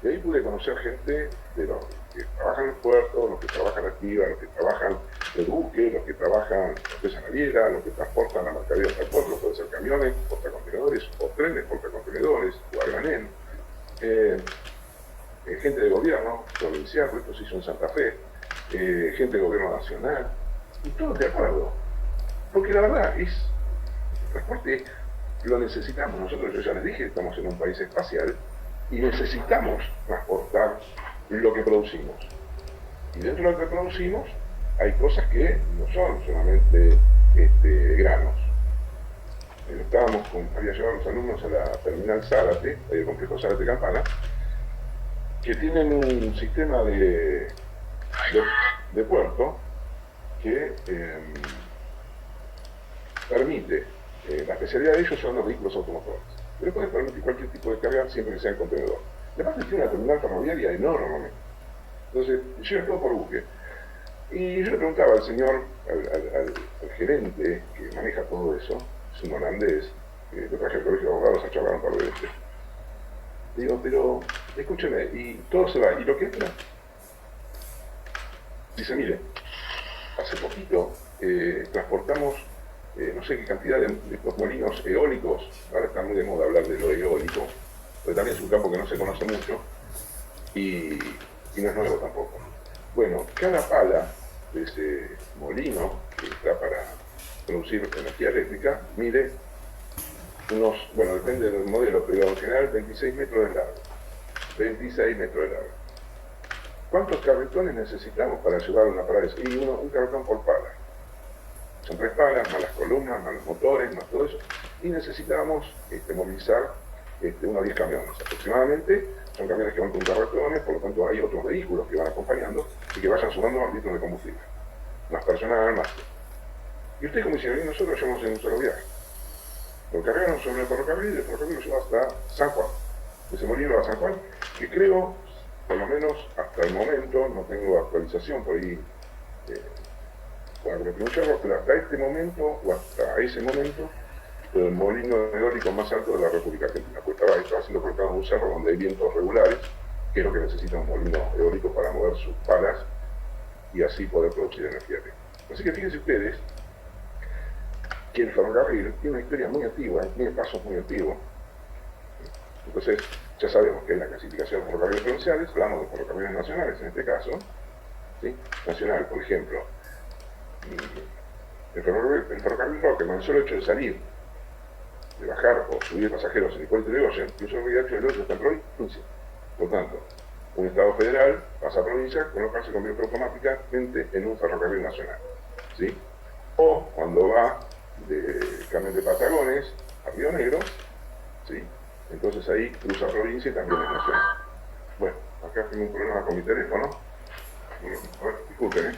S1: Y ahí pude conocer gente de los que trabajan en el puerto, los que trabajan activa, los que trabajan en el buque, los que trabajan en la naviera, los que transportan la mercadería hasta el puerto, pueden ser camiones, portacontenedores, o trenes portacontenedores, o a granel. Gente de gobierno provincial, esto se hizo en Santa Fe, gente de gobierno nacional, y todos de acuerdo. Porque la verdad es, el transporte lo necesitamos. Nosotros, yo ya les dije, estamos en un país espacial y necesitamos transportar lo que producimos. Y dentro de lo que producimos hay cosas que no son solamente granos. Había llevado a los alumnos a la terminal Zárate, el complejo Zárate Campana, que tienen un sistema de puerto que permite, la especialidad de ellos son los vehículos automotores, pero pueden permitir cualquier tipo de carga siempre que sea en contenedor. Además tiene una terminal ferroviaria enorme, entonces llega todo por buque. Y yo le preguntaba al señor, al gerente que maneja todo eso, es un holandés, que lo traje al colegio de abogados a charlar un par de veces. Digo, pero escúcheme, y todo se va, ¿y lo que entra? Dice, mire, hace poquito transportamos no sé qué cantidad de molinos eólicos, ahora está muy de moda hablar de lo eólico, pero también es un campo que no se conoce mucho y no es nuevo tampoco. Bueno, cada pala de ese molino que está para producir energía eléctrica mide unos, bueno, depende del modelo, pero en general 26 metros de largo. 26 metros de largo. ¿Cuántos carretones necesitamos para llevar una pala de eso? Y un carretón por pala. Son 3 palas, más las columnas, más los motores, más todo eso. Y necesitamos movilizar unos 10 camiones aproximadamente. Son camiones que van con carretones, por lo tanto hay otros vehículos que van acompañando y que vayan sumando litros de combustible. Más personal, más. Y usted como dice, nosotros llevamos en un solo viaje. Lo cargaron sobre el ferrocarril y el ferrocarril lo llevó hasta San Juan. De ese Molino a San Juan, que creo, por lo menos hasta el momento, no tengo actualización por ahí, para pronunciarlo, pero hasta este momento, o hasta ese momento, el molino eólico más alto de la República Argentina, pues estaba siendo colocado en un cerro donde hay vientos regulares, que es lo que necesita un molino eólico para mover sus palas y así poder producir energía eléctrica. Así que fíjense ustedes que el ferrocarril tiene una historia muy antigua, tiene pasos muy antiguos. Entonces, ya sabemos que en la clasificación de ferrocarriles provinciales hablamos de ferrocarriles nacionales en este caso, ¿sí? Nacional, por ejemplo, el ferrocarril Roque, con el solo hecho de salir, de bajar o subir pasajeros en Hipólito Yrigoyen, incluso el Riacho del Hoyo está en provincia. Por tanto, un Estado federal pasa a provincia, con lo cual se convierte automáticamente en un ferrocarril nacional, ¿sí? O cuando va de Carmen de Patagones a Río Negro, ¿sí? Entonces ahí cruza provincia y también es nacional. Bueno, acá tengo un problema con mi teléfono. A ver, disculpen,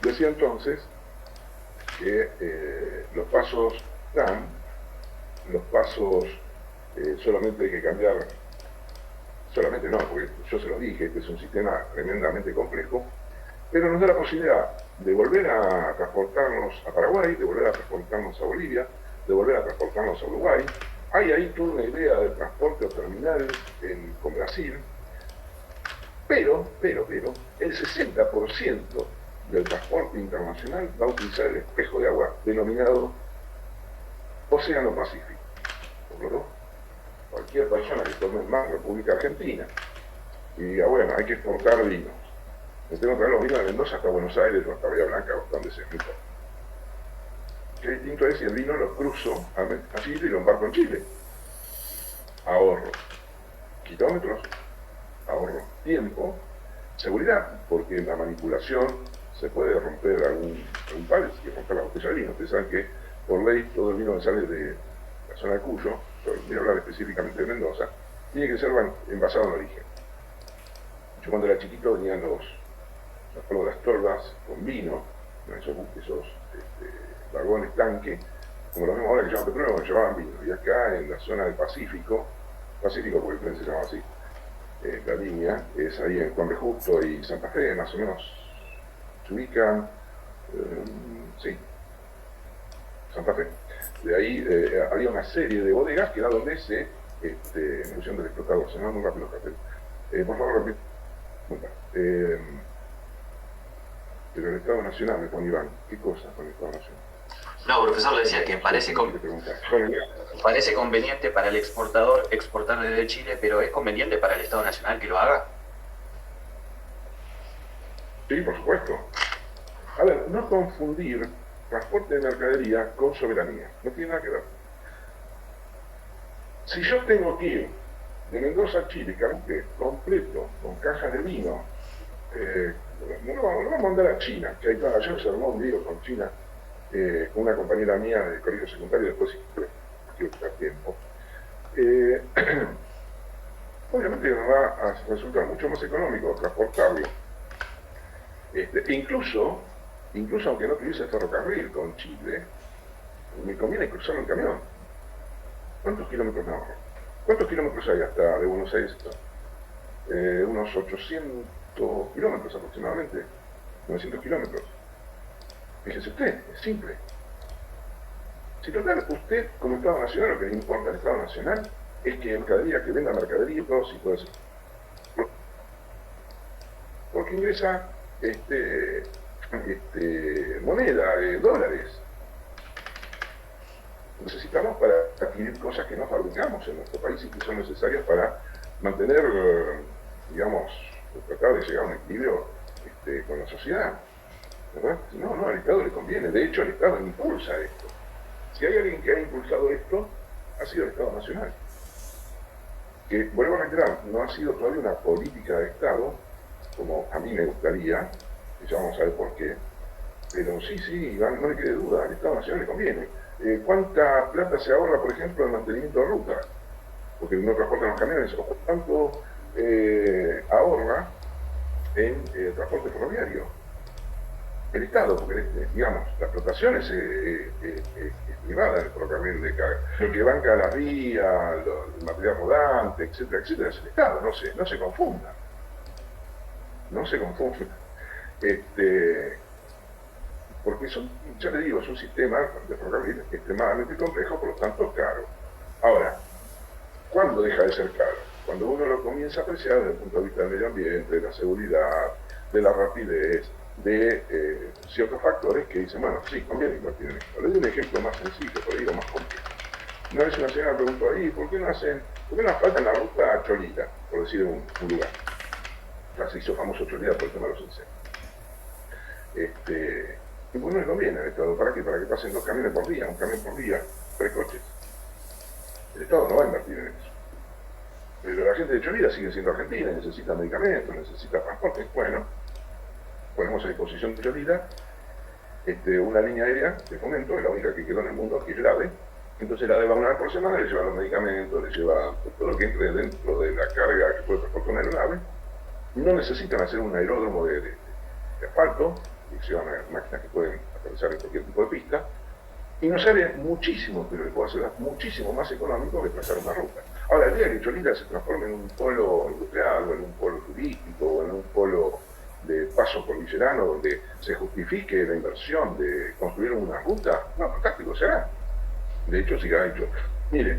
S1: decía entonces que los pasos solamente hay que cambiar, solamente no, porque yo se lo dije, este es un sistema tremendamente complejo, pero nos da la posibilidad de volver a transportarnos a Paraguay, de volver a transportarnos a Bolivia, de volver a transportarnos a Uruguay. Hay ahí toda una idea de transporte o terminal con Brasil, pero, el 60% del transporte internacional va a utilizar el espejo de agua denominado Océano Pacífico. Por lo tanto, cualquier persona que tome el mar República Argentina y diga, bueno, hay que exportar vinos, me tengo que traer los vinos de Mendoza hasta Buenos Aires o hasta Bahía Blanca o donde sea, no importa. Qué distinto es si el vino lo cruzo a Chile y lo embarco en Chile. Ahorro kilómetros, ahorro tiempo, seguridad, porque en la manipulación se puede romper algún palo y romper la botella de vino. Ustedes saben que por ley todo el vino que sale de la zona de Cuyo, voy a hablar específicamente de Mendoza, tiene que ser envasado en origen. Yo cuando era chiquito venían las tolvas con vino, esos vagones tanque, como los vemos ahora que llaman petróleo, que llevaban vino. Y acá en la zona del Pacífico porque el tren se llama así, la línea es ahí en Juan B. Justo y Santa Fe, más o menos se ubican, sí, Santa Fe. De ahí había una serie de bodegas que era donde en función del explotador, se llama muy rápido el cartel. Por favor, repite. Pero el Estado Nacional, me pone Iván, ¿qué cosa con el Estado Nacional?
S4: No, profesor, le decía que parece conveniente para el exportador exportar desde Chile, pero ¿es conveniente para el Estado Nacional que lo haga?
S1: Sí, por supuesto. A ver, no confundir transporte de mercadería con soberanía, no tiene nada que ver. Si yo tengo que ir de Mendoza a Chile, carrete completo, con cajas de vino, no lo vamos a mandar a China, que ahí ayer se armó un lío con China, con una compañera mía de colegio secundario, después quiero quitar tiempo. Obviamente nos va a resultar mucho más económico transportarlo. Incluso aunque no utilice ferrocarril con Chile, me conviene cruzarlo en camión. ¿Cuántos kilómetros me ahorro? ¿Cuántos kilómetros hay hasta de Buenos Aires? Unos 800 kilómetros aproximadamente, 900 kilómetros. Fíjese usted, es simple. Si total, usted como Estado Nacional, lo que le importa al Estado Nacional es que mercadería, que venda mercadería, todo sí puede ser. Porque ingresa moneda, dólares. Necesitamos para adquirir cosas que no fabricamos en nuestro país y que son necesarias para mantener, digamos, tratar de llegar a un equilibrio con la sociedad. ¿Verdad? No, al Estado le conviene. De hecho, el Estado impulsa esto. Si hay alguien que ha impulsado esto, ha sido el Estado Nacional. Que, vuelvo a reiterar, no ha sido todavía una política de Estado, como a mí me gustaría, y ya vamos a ver por qué. Pero sí, Iván, no le quede duda, al Estado Nacional le conviene. ¿Cuánta plata se ahorra, por ejemplo, en mantenimiento de ruta? Porque no transportan los camiones. ¿O cuánto ahorra en transporte ferroviario? el Estado, porque digamos, la explotación es privada del ferrocarril de carga. Lo que banca las vías, el material rodante, etcétera, etcétera, es el Estado, no se confunda. No se confunda. Porque ya le digo, es un sistema de ferrocarril extremadamente complejo, por lo tanto caro. Ahora, ¿cuándo deja de ser caro? Cuando uno lo comienza a apreciar desde el punto de vista del medio ambiente, de la seguridad, de la rapidez, de ciertos factores que dicen, bueno, sí, conviene invertir en esto. Le doy un ejemplo más sencillo, por ahí digo más complejo. Una vez una señora preguntó ahí, ¿por qué no falta en la ruta Cholita, por decir un lugar? Ya se hizo famoso Cholita por el tema de los incendios. Y pues no le conviene al Estado. ¿Para qué? Para que pasen 2 camiones por día, un camión por día, 3 coches. El Estado no va a invertir en eso. Pero la gente de Cholita sigue siendo argentina, necesita medicamentos, necesita transporte. Bueno, ponemos a disposición de Cholita una línea aérea de Fomento, es la única que quedó en el mundo, que es la AVE. Entonces la AVE va una vez por semana, le lleva los medicamentos, le lleva todo lo que entre dentro de la carga que puede transportar una AVE. No necesitan hacer un aeródromo de asfalto, y llevan máquinas que pueden atravesar en cualquier tipo de pista, y nos sale muchísimo, pero le puede hacer muchísimo más económico que trazar una ruta. Ahora, el día que Cholita se transforme en un polo industrial, o en un polo turístico, o en un polo de paso cordillerano, donde se justifique la inversión de construir una ruta, no, fantástico será. De hecho, sí ha hecho. Mire,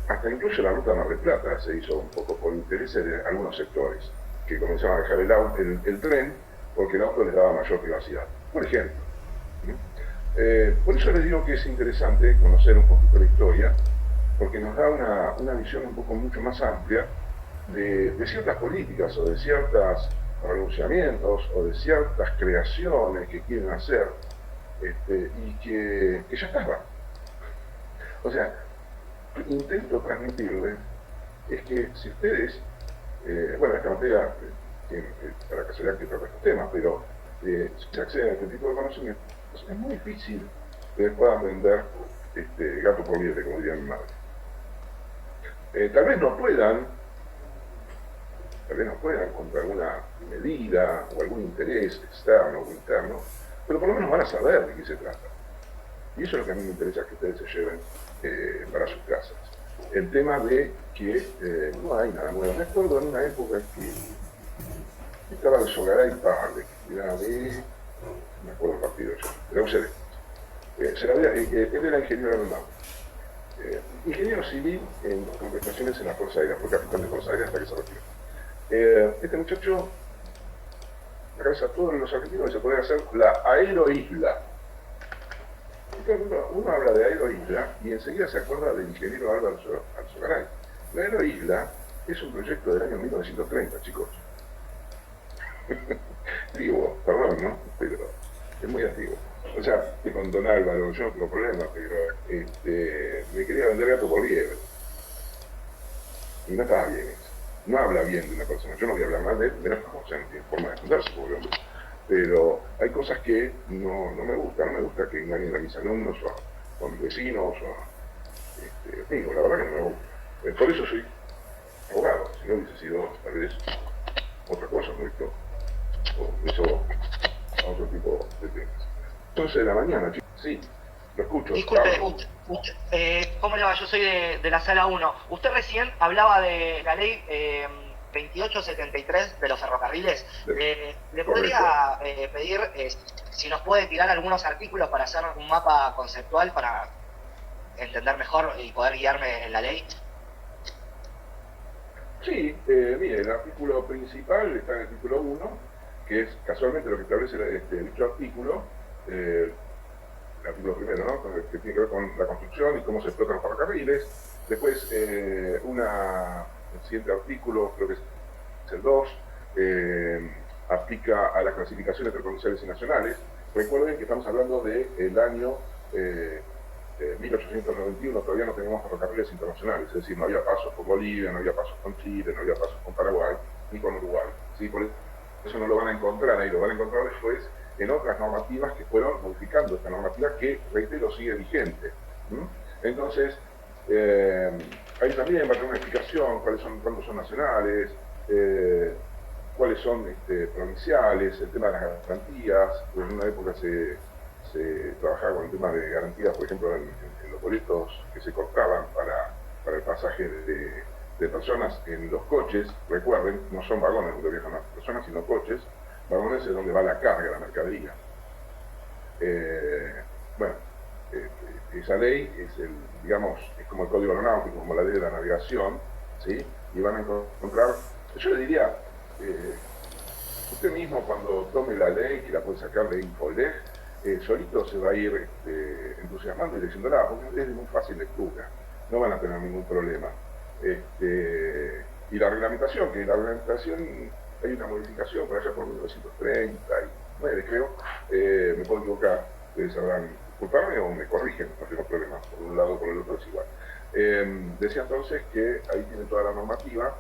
S1: hasta incluso la ruta Mar del Plata se hizo un poco por intereses de algunos sectores, que comenzaban a dejar el tren, porque el auto les daba mayor privacidad, por ejemplo. Por eso les digo que es interesante conocer un poquito la historia, porque nos da una visión un poco mucho más amplia de ciertas políticas, o de ciertos renunciamientos, o de ciertas creaciones que quieren hacer, y que ya estaban. O sea, intento transmitirles es que si ustedes, bueno, esta materia, para que se vea que trata estos temas, pero si se accede a este tipo de conocimientos, es muy difícil que puedan vender gato por liebre, como diría mi madre. Tal vez no puedan contra alguna medida o algún interés externo o interno, pero por lo menos van a saber de qué se trata. Y eso es lo que a mí me interesa que ustedes se lleven para sus casas. El tema de que no hay nada nuevo. Me acuerdo en una época que estaba el Sogaray Parle, que era de, me acuerdo el partido yo, de la UCD. Él era ingeniero aeronáutico. Ingeniero civil con prestaciones en la Fuerza Aérea, fue capitán de Fuerza Aérea hasta que se retiró. Este muchacho, la cabeza a todos los argentinos que se podía hacer la aeroisla. Uno habla de aeroisla y enseguida se acuerda del ingeniero Álvaro Alzogaray. La aeroisla es un proyecto del año 1930, chicos. Digo, perdón, ¿no? Pero es muy antiguo. O sea, que con don Álvaro yo no tengo problema, pero me quería vender gato por liebre. Y no estaba bien eso. No habla bien de una persona. Yo no voy a hablar mal de él, menos como, o sea, no tiene forma de defenderse, pobre hombre. Pero hay cosas que no me gustan. No me gusta que engañen a mis alumnos o a mis vecinos o a amigos. La verdad que no me gusta. Por eso soy abogado. Si no hubiese sido tal vez otra cosa, ¿no? O eso a otro tipo de temas. 11 de la mañana, chicos. Sí, lo escucho.
S6: Disculpe, ¿cómo le va? Yo soy de la sala 1. Usted recién hablaba de la ley 2873 de los ferrocarriles. ¿Le podría pedir si nos puede tirar algunos artículos para hacer un mapa conceptual para entender mejor y poder guiarme en la ley?
S1: Sí, mire, el artículo principal está en el título 1, que es casualmente lo que establece dicho artículo. El artículo primero, ¿no? Que tiene que ver con la construcción y cómo se explotan los ferrocarriles. Después, el siguiente artículo, creo que es el 2, aplica a las clasificaciones interprovinciales y nacionales. Recuerden que estamos hablando del año 1891, todavía no teníamos ferrocarriles internacionales, es decir, no había pasos con Bolivia, no había pasos con Chile, no había pasos con Paraguay, ni con Uruguay. ¿Sí? Por eso no lo van a encontrar ahí, lo van a encontrar después en otras normativas que fueron modificando esta normativa que, reitero, sigue vigente. Entonces, ahí también va a tener una explicación, cuántos son nacionales, cuáles son provinciales, el tema de las garantías. En una época se trabajaba con el tema de garantías, por ejemplo, en los boletos que se cortaban para el pasaje de personas en los coches. Recuerden, no son vagones donde viajan las personas, sino coches. Vagones es donde va la carga, la mercadería. Bueno, esa ley es es como el código aeronáutico, como la ley de la navegación, ¿sí? Y van a encontrar, yo le diría, usted mismo cuando tome la ley, que la puede sacar de Infoleg, solito se va a ir entusiasmando y leyéndola, porque es de muy fácil lectura, no van a tener ningún problema. Y la reglamentación, hay una modificación por allá por 1939, creo, me puedo equivocar, ustedes sabrán disculparme o me corrigen, no tengo problema, por un lado o por el otro es igual. Decía entonces que ahí tiene toda la normativa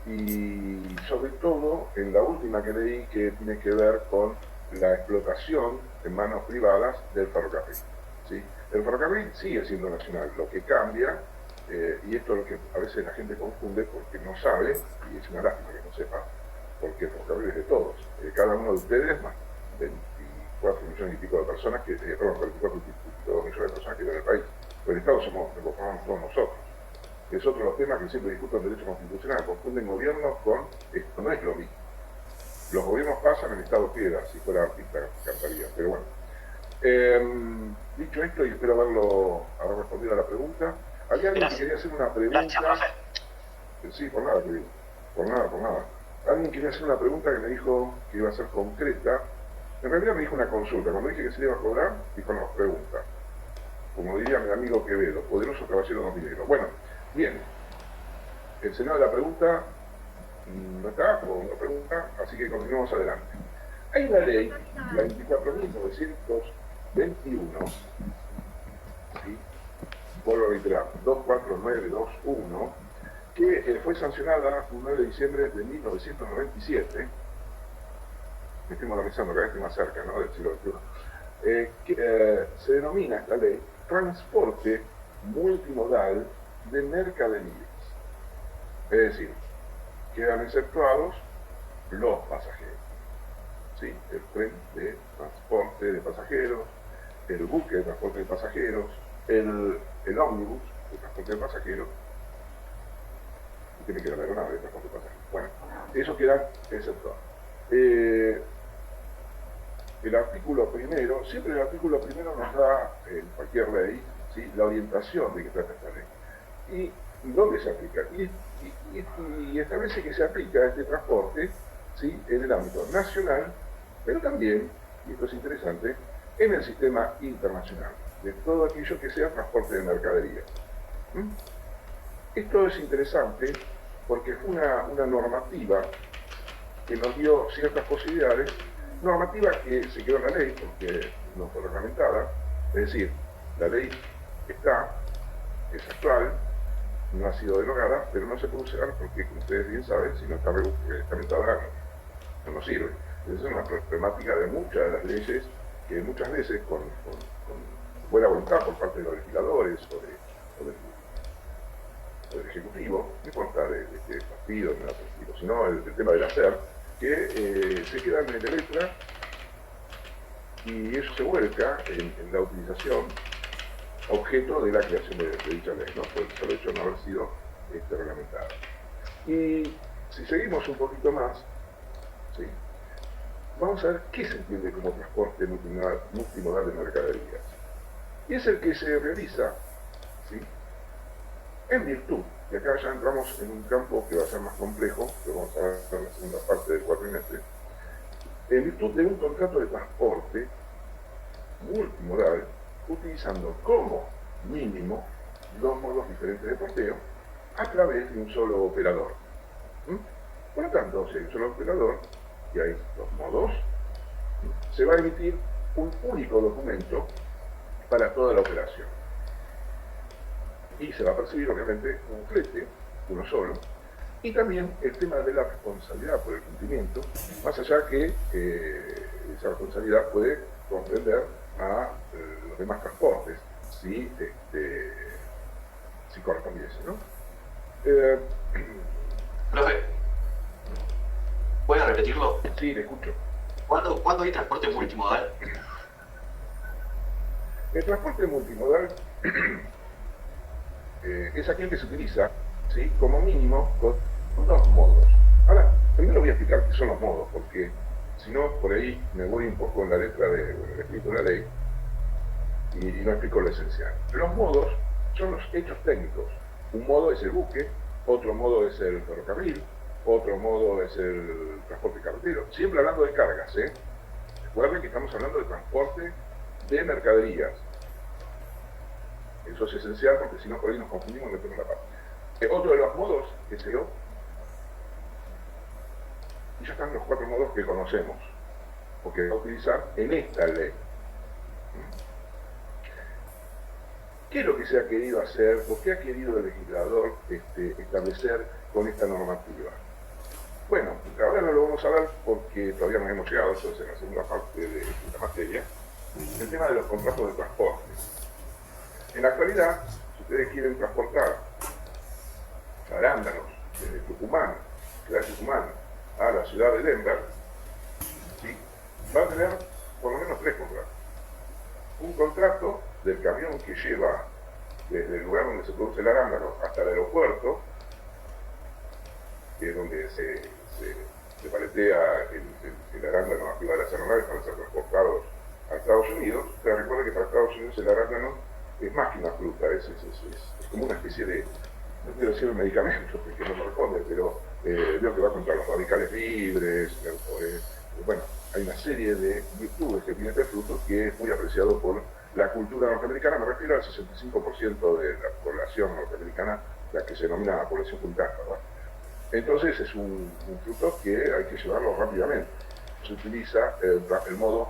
S1: y sobre todo en la última que leí, que tiene que ver con la explotación en manos privadas del ferrocarril, ¿sí? El ferrocarril sigue siendo nacional, lo que cambia, y esto es lo que a veces la gente confunde porque no sabe, y es una lástima que no sepa, porque el ferrocarril es de todos, cada uno de ustedes, más 24 millones y pico de personas, 24 y pico millones de personas que viven en el país, pero el Estado lo conformamos todos nosotros. Es otro de los temas que siempre discuto en derecho constitucional, confunden gobierno con esto, no es lo mismo. Los gobiernos pasan, el Estado queda, si fuera artista cantaría, pero bueno. Dicho esto, y espero haber respondido a la pregunta, ¿había alguien que quería hacer una pregunta?
S6: Gracias, profe.
S1: Sí, por nada, querido. Por nada. Alguien quería hacer una pregunta que me dijo que iba a ser concreta. En realidad me dijo una consulta. Cuando dije que se le iba a cobrar, dijo no, pregunta. Como diría mi amigo Quevedo, poderoso caballero no dinero. Bueno, bien. El señor de la pregunta no está, como una pregunta, así que continuamos adelante. Hay una ley, la 24.921, ¿sí? Vuelvo a reiterar, 24921, que fue sancionada el 9 de diciembre de 1997, me estoy modernizando, cada vez estoy más cerca, ¿no?, del siglo XXI, que se denomina esta ley transporte multimodal de mercaderías. Es decir, quedan exceptuados los pasajeros, ¿sí? El tren de transporte de pasajeros, el buque de transporte de pasajeros, el ómnibus de transporte de pasajeros, y tiene que la aeronave de transporte de pasajeros. Bueno, eso queda exceptuado. El artículo primero, siempre el artículo primero nos da, en cualquier ley, ¿sí?, la orientación de que trata esta ley. ¿Y dónde se aplica? Y establece que se aplica este transporte, ¿sí?, en el ámbito nacional, pero también, y esto es interesante, en el sistema internacional, de todo aquello que sea transporte de mercadería. Esto es interesante porque fue una normativa que nos dio ciertas posibilidades, normativa que se quedó en la ley porque no fue reglamentada, es decir, la ley está, es actual, no ha sido derogada, pero no se puede usar porque, como ustedes bien saben, si no está reglamentada no nos sirve. Esa es una problemática de muchas de las leyes que muchas veces con buena voluntad por parte de los legisladores o del Ejecutivo, no importa de qué partido, ni de otro partido, sino el tema del hacer, que se quedan en la letra y eso se vuelca en la utilización objeto de la creación de dicha ley, ¿no?, por el solo hecho de no haber sido reglamentada. Y si seguimos un poquito más, ¿sí?, vamos a ver qué se entiende como transporte multimodal de mercaderías. Y es el que se realiza, ¿sí?, en virtud, y acá ya entramos en un campo que va a ser más complejo, que vamos a ver en la segunda parte del cuatrimestre, en virtud de un contrato de transporte multimodal, utilizando como mínimo dos modos diferentes de porteo a través de un solo operador. Por lo tanto, si hay un solo operador y hay dos modos, se va a emitir un único documento para toda la operación. Y se va a percibir, obviamente, un flete, uno solo, y también el tema de la responsabilidad por el cumplimiento, más allá que esa responsabilidad puede comprender a los demás transportes, si correspondiese, ¿no?
S4: Profe, ¿puede repetirlo?
S1: Sí, le escucho.
S4: ¿Cuándo hay transporte multimodal?
S1: El transporte multimodal es aquel que se utiliza, ¿sí?, como mínimo con dos modos. Ahora, primero voy a explicar qué son los modos, porque si no, por ahí me voy un poco en la letra del escrito de la ley y no explico lo esencial. Los modos son los hechos técnicos. Un modo es el buque, otro modo es el ferrocarril, otro modo es el transporte carretero. Siempre hablando de cargas, ¿eh? Recuerden que estamos hablando de transporte de mercaderías. Eso es esencial porque si no por ahí nos confundimos y metemos la parte. Otro de los modos es el otro. Y ya están los cuatro modos que conocemos, porque va a utilizar en esta ley. ¿Qué es lo que se ha querido hacer, o qué ha querido el legislador establecer con esta normativa? Bueno, ahora no lo vamos a ver porque todavía no hemos llegado, eso es en la segunda parte de esta materia, el tema de los contratos de transporte. En la actualidad, si ustedes quieren transportar arándanos desde Tucumán, ciudad de Tucumán, a la ciudad de Denver, ¿sí?, va a tener por lo menos tres contratos. Un contrato del camión que lleva desde el lugar donde se produce el arándano hasta el aeropuerto, que es donde se paletea el arándano arriba de las aeronaves para ser transportados a Estados Unidos. Ustedes recuerden que para Estados Unidos el arándano es más que una fruta, es como una especie de, no quiero decir un medicamento, porque no corresponde, pero veo que va contra los radicales libres, bueno, hay una serie de virtudes que tiene este fruto que es muy apreciado por la cultura norteamericana. Me refiero al 65% de la población norteamericana, la que se denomina la población puritana, ¿verdad? Entonces es un fruto que hay que llevarlo rápidamente. Se utiliza el modo.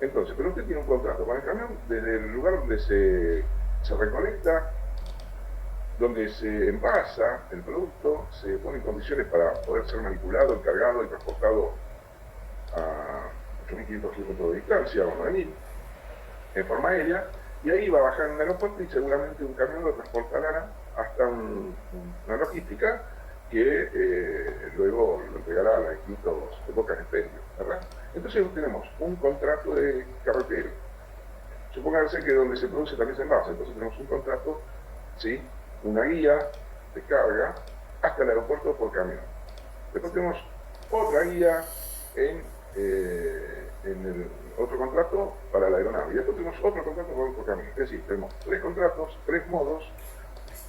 S1: Entonces, pero usted tiene un contrato con el camión desde el lugar donde se recolecta, donde se envasa el producto, se pone en condiciones para poder ser manipulado, encargado y transportado a 8.500 kilómetros de distancia o 9.000 en forma aérea, y ahí va a bajar en el aeropuerto y seguramente un camión lo transportará hasta una logística que luego lo entregará a los distintos épocas de expendio, ¿verdad? Entonces tenemos un contrato de carretero. Supónganse que donde se produce también se envasa, entonces tenemos un contrato, ¿sí?, una guía de carga hasta el aeropuerto por camión. Después tenemos otra guía en el otro contrato para la aeronave. Y después tenemos otro contrato por camión. Es decir, tenemos tres contratos, tres modos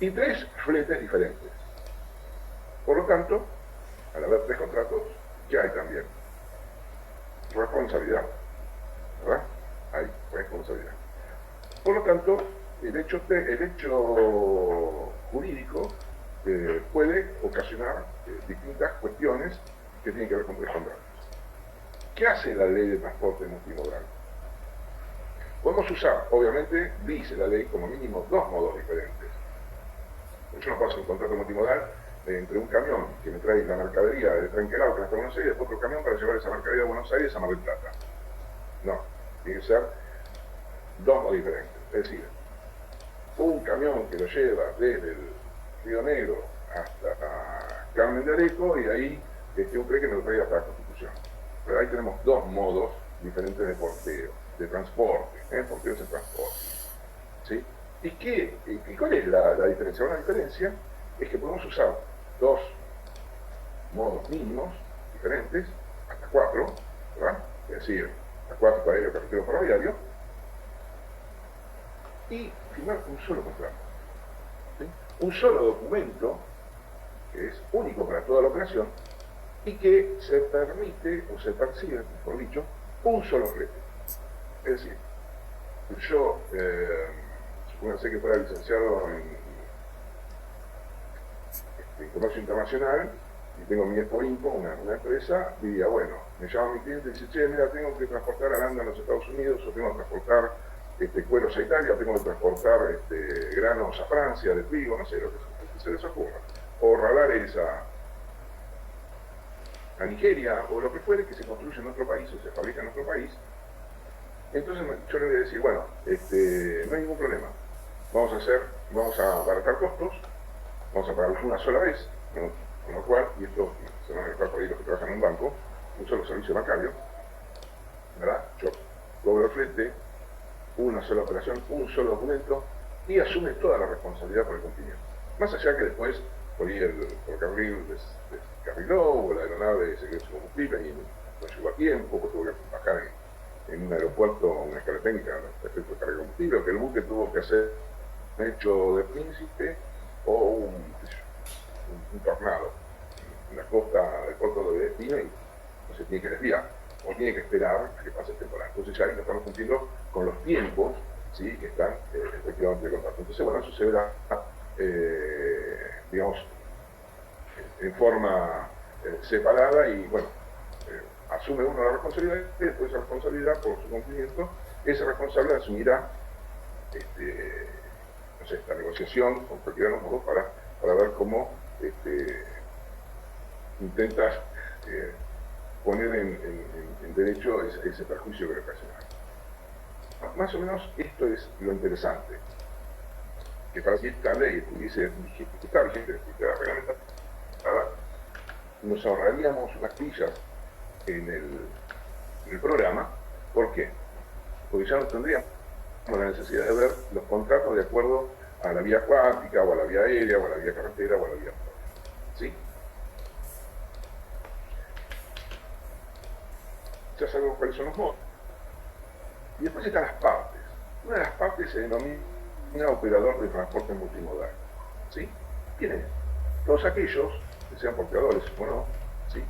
S1: y tres fletes diferentes. Por lo tanto, al haber tres contratos, ya hay también responsabilidad, ¿verdad? Hay responsabilidad. Por lo tanto, el hecho jurídico puede ocasionar distintas cuestiones que tienen que ver con tres contratos. ¿Qué hace la ley de transporte multimodal? Podemos usar, obviamente, dice la ley, como mínimo dos modos diferentes. Yo no puedo hacer un contrato multimodal entre un camión que me trae la mercadería de Trenquelao, que hasta Buenos Aires, y después otro camión para llevar esa mercadería de Buenos Aires a Mar del Plata. No, tiene que ser dos modos diferentes. Es decir, un camión que lo lleva desde el Río Negro hasta Carmen de Areco y de ahí un tren que me lo trae hasta la Constitución. Pero ahí tenemos dos modos diferentes de porteo, de transporte, porteos de transporte. ¿Sí? ¿Y cuál es la diferencia? Una diferencia es que podemos usar dos modos mínimos diferentes, hasta cuatro, ¿verdad? Es decir, hasta cuatro aéreo, carretero, ferroviario, y firmar un solo contrato. ¿Sí? Un solo documento que es único para toda la operación y que se permite, o se percibe, mejor dicho, un solo flete. Es decir, yo, supónganse que fuera licenciado en comercio internacional y tengo mi Expo Info, una empresa, diría, bueno, me llama mi cliente y dice, che, mira, tengo que transportar arándanos a los Estados Unidos, o tengo que transportar cueros a Italia, o tengo que transportar granos a Francia, de trigo, no sé, lo que se les ocurra, o radares a Nigeria, o lo que fuere que se construye en nuestro país, o se fabrica en nuestro país. Entonces yo le voy a decir, bueno, no hay ningún problema, vamos a abaratar costos, vamos a pagarlos una sola vez, con lo cual, y esto se van a dejar por ahí los que trabajan en un banco, un solo servicio bancario, ¿verdad? Yo cobro el flete, una sola operación, un solo documento, y asume toda la responsabilidad por el cumplimiento. Más allá que después, por ahí el ferrocarril descarriló, o la aeronave se quedó sin combustible y no llegó a tiempo, pues tuvo que bajar en un aeropuerto una escala técnica respecto al carga de combustible, o que el buque tuvo que hacer un hecho de príncipe o un tornado en la costa del puerto de destino y no se tiene que desviar, o tiene que esperar a que pase el temporal. Entonces ya ahí no estamos cumpliendo con los tiempos, ¿sí?, que están efectivamente de contrato. Entonces, bueno, eso se verá, digamos, en forma separada y, bueno, asume uno la responsabilidad y después esa responsabilidad por su cumplimiento, ese responsable asumirá no sé, esta negociación con cualquiera de nosotros para ver cómo intentas poner en derecho ese perjuicio que le ocasiona. Más o menos esto es lo interesante, que para que esta ley estuviese está vigente, estuviera reglamentada, nos ahorraríamos unas pillas en el programa. ¿Por qué? Porque ya no tendríamos la necesidad de ver los contratos de acuerdo a la vía acuática, o a la vía aérea, o a la vía carretera, o a la vía ferroviaria. ¿Sí? Ya sabemos cuáles son los modos. Y después están las partes. Una de las partes se denomina operador de transporte multimodal. ¿Sí? ¿Quién es? Todos aquellos, que sean portadores o no, ¿sí?,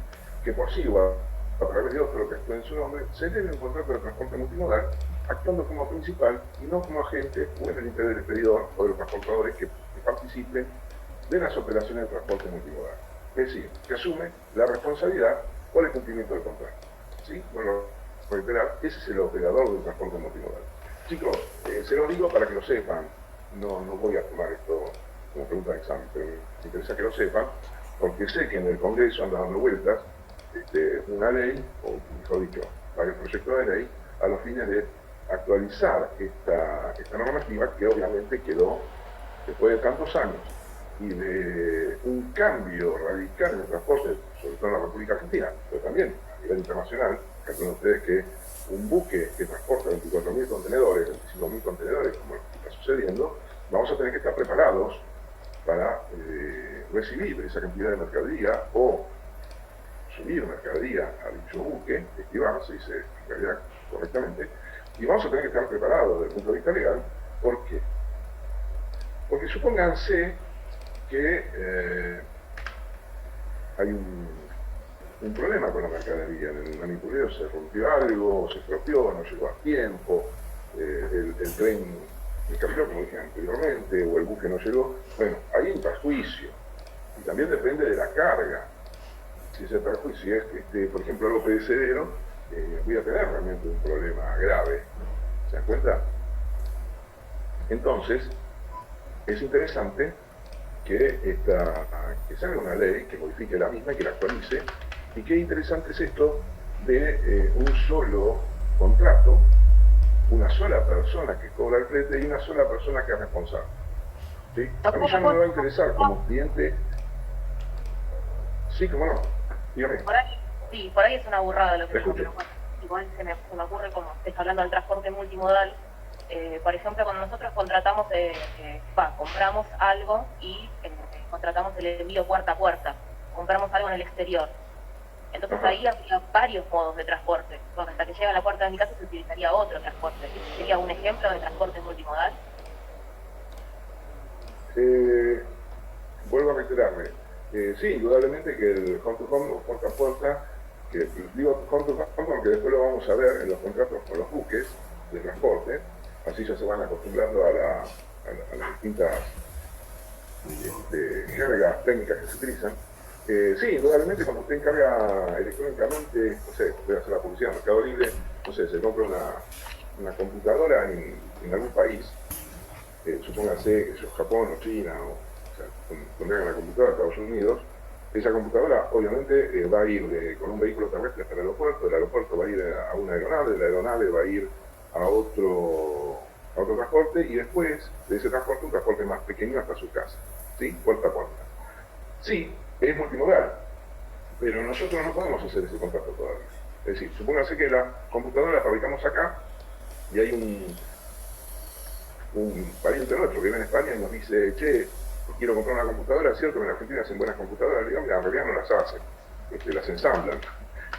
S1: que por sí o a través de otro que actúe en su nombre, se debe un contrato de transporte multimodal, actuando como principal y no como agente o en el interés del expedidor o de los transportadores que participen de las operaciones de transporte multimodal. Es decir, que asume la responsabilidad por el cumplimiento del contrato. ¿Sí? Bueno, reiterar, ese es el operador del transporte multimodal. Chicos, se lo digo para que lo sepan, no voy a tomar esto como pregunta de examen, pero me interesa que lo sepan, porque sé que en el Congreso anda dando vueltas una ley, o mejor dicho, varios proyectos de ley, a los fines de actualizar esta normativa que obviamente quedó después de tantos años y de un cambio radical en el transporte, sobre todo en la República Argentina, pero también a nivel internacional. Recuerden ustedes que un buque que transporta 24.000 contenedores, 25.000 contenedores, como está sucediendo, vamos a tener que estar preparados para recibir esa cantidad de mercadería o subir mercadería a dicho buque, esquivar, se dice en realidad correctamente, y vamos a tener que estar preparados desde el punto de vista legal. ¿Por qué? Porque supónganse que hay un problema con la mercadería, en el manipuleo se rompió algo, se estropeó, no llegó a tiempo, el tren cambió, como dije anteriormente, o el buque no llegó. Bueno, hay un perjuicio, y también depende de la carga. Si ese perjuicio es que por ejemplo, algo perecedero, voy a tener realmente un problema grave. ¿Se dan cuenta? Entonces, es interesante que salga una ley que modifique la misma y que la actualice. Y qué interesante es esto de un solo contrato, una sola persona que cobra el flete y una sola persona que es responsable. ¿Sí? A mí ya no me va a interesar como cliente. Sí, cómo no. Dígame.
S2: Por ahí es una burrada lo que
S1: digo,
S2: pero bueno, igual se me ocurre, como estés hablando del transporte multimodal. Por ejemplo, cuando nosotros compramos algo y contratamos el envío puerta a puerta, compramos algo en el exterior. Entonces ahí habría varios modos de transporte, porque hasta que llega a la puerta de mi casa se utilizaría otro transporte. ¿Ese sería un ejemplo de transporte multimodal?
S1: Vuelvo a reiterarme. Sí, indudablemente que el home to home o puerta a puerta, que digo home to home porque después lo vamos a ver en los contratos con los buques de transporte, así ya se van acostumbrando a las distintas jergas técnicas que se utilizan. Sí, indudablemente cuando usted encarga electrónicamente, no sé, voy a hacer la publicidad en Mercado Libre, no sé, se compra una computadora en algún país, supóngase que es Japón o China, o sea, donde hagan la computadora de Estados Unidos, esa computadora obviamente va a ir con un vehículo terrestre hasta el aeropuerto va a ir a una aeronave, la aeronave va a ir a otro transporte y después de ese transporte, un transporte más pequeño hasta su casa, ¿sí? Puerta a puerta. Sí, es multimodal, Pero nosotros no podemos hacer ese contrato todavía. Es decir, supóngase que la computadora la fabricamos acá y hay un pariente nuestro que vive en España y nos dice, che, quiero comprar una computadora, es cierto que en Argentina hacen buenas computadoras, le digo, mira, en realidad no las hacen, las ensamblan,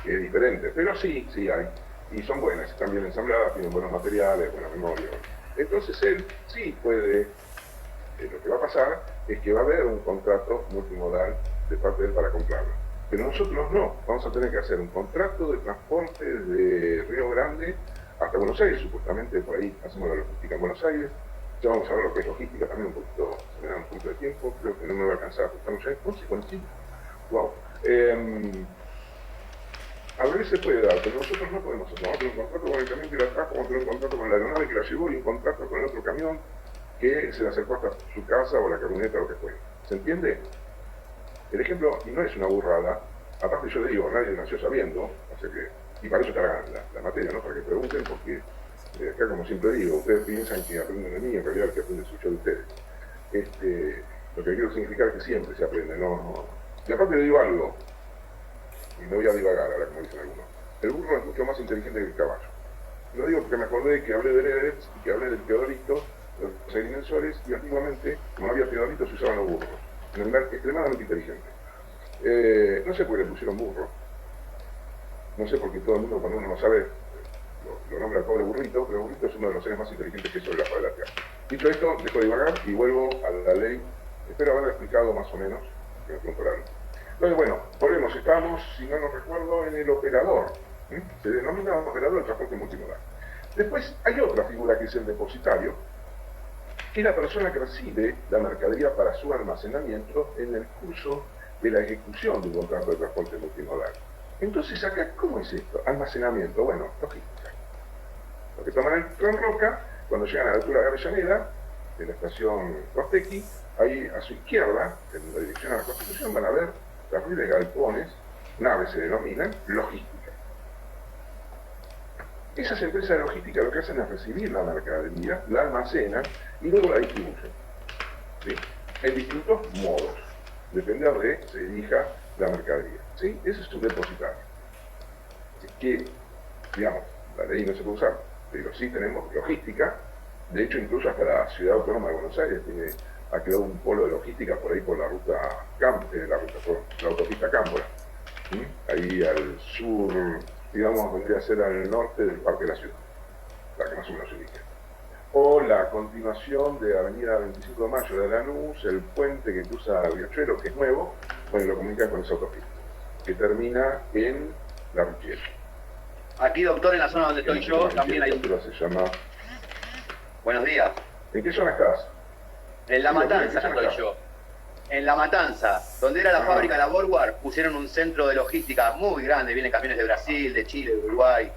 S1: que es diferente, pero sí hay, y son buenas, están bien ensambladas, tienen buenos materiales, buena memoria. Entonces él sí puede, lo que va a pasar es que va a haber un contrato multimodal de parte de él para comprarla. Pero nosotros no, vamos a tener que hacer un contrato de transporte de Río Grande hasta Buenos Aires, supuestamente por ahí hacemos la logística en Buenos Aires. Ya vamos a ver lo que es logística también un poquito, se me da un punto de tiempo, creo que no me va a alcanzar, estamos ya en 11:45. Wow. A ver si se puede dar, pero nosotros no podemos hacer. Vamos a tener un contrato con el camión que la trajo, vamos a tener un contrato con la aeronave que la llevó y un contrato con el otro camión que se le acercó hasta su casa o la camioneta o lo que fue. ¿Se entiende? El ejemplo, y no es una burrada, aparte yo le digo, nadie nació sabiendo, o sea que, y para eso está la materia, ¿no? Para que pregunten, porque acá como siempre digo, ustedes piensan que aprenden de mí, en realidad el que aprende soy yo de ustedes. Lo que quiero significar es que siempre se aprende, ¿no? Y aparte le digo algo, y me voy a divagar ahora, como dicen algunos, el burro es mucho más inteligente que el caballo. Lo digo porque me acordé que hablé de Everett y que hablé del Teodorito, los agrimensores, y antiguamente, como no había Teodoritos, se usaban los burros. Un animal extremadamente inteligente. No sé por qué le pusieron burro. No sé por qué todo el mundo, cuando uno no sabe, lo nombra al pobre burrito, pero el burrito es uno de los seres más inteligentes que hay sobre la faz de la Tierra. Dicho esto, dejo de divagar y vuelvo a la ley. Espero haber explicado más o menos, que me preguntarán. Entonces, bueno, volvemos. Estamos, si no nos recuerdo, en el operador. Se denomina operador de transporte multimodal. Después hay otra figura que es el depositario, que es la persona que recibe la mercadería para su almacenamiento en el curso de la ejecución de un contrato de transporte multimodal. Entonces acá, ¿cómo es esto? Almacenamiento, bueno, logística. Lo que toman el tren Roca, cuando llegan a la altura de Avellaneda, de la estación Costequi, ahí a su izquierda, en la dirección a la Constitución, van a ver carriles, galpones, naves se denominan, logística. Esas empresas de logística lo que hacen es recibir la mercadería, la almacenan y luego la distribuyen. ¿Sí? En distintos modos, depende de que se elija la mercadería. ¿Sí? Ese es un depositario. Así que, digamos, la ley no se puede usar, pero sí tenemos logística. De hecho, incluso hasta la Ciudad Autónoma de Buenos Aires ha creado un polo de logística por ahí por la ruta la autopista Cámpora. ¿Sí? Ahí al sur, digamos, vendría a ser al norte del Parque de la Ciudad, para que más o menos se ubique. O la continuación de Avenida 25 de Mayo de Lanús, el puente que cruza el Riachuelo, que es nuevo, bueno, lo comunican con esa autopista, que termina en La Ruchiera.
S7: Aquí, doctor, en la zona donde estoy yo, también hay un...
S1: Se llama...
S7: Buenos días.
S1: ¿En qué zona estás?
S7: En La Matanza estoy yo. En La Matanza, donde era la fábrica de la Borgward, pusieron un centro de logística muy grande, vienen camiones de Brasil, de Chile, de Uruguay.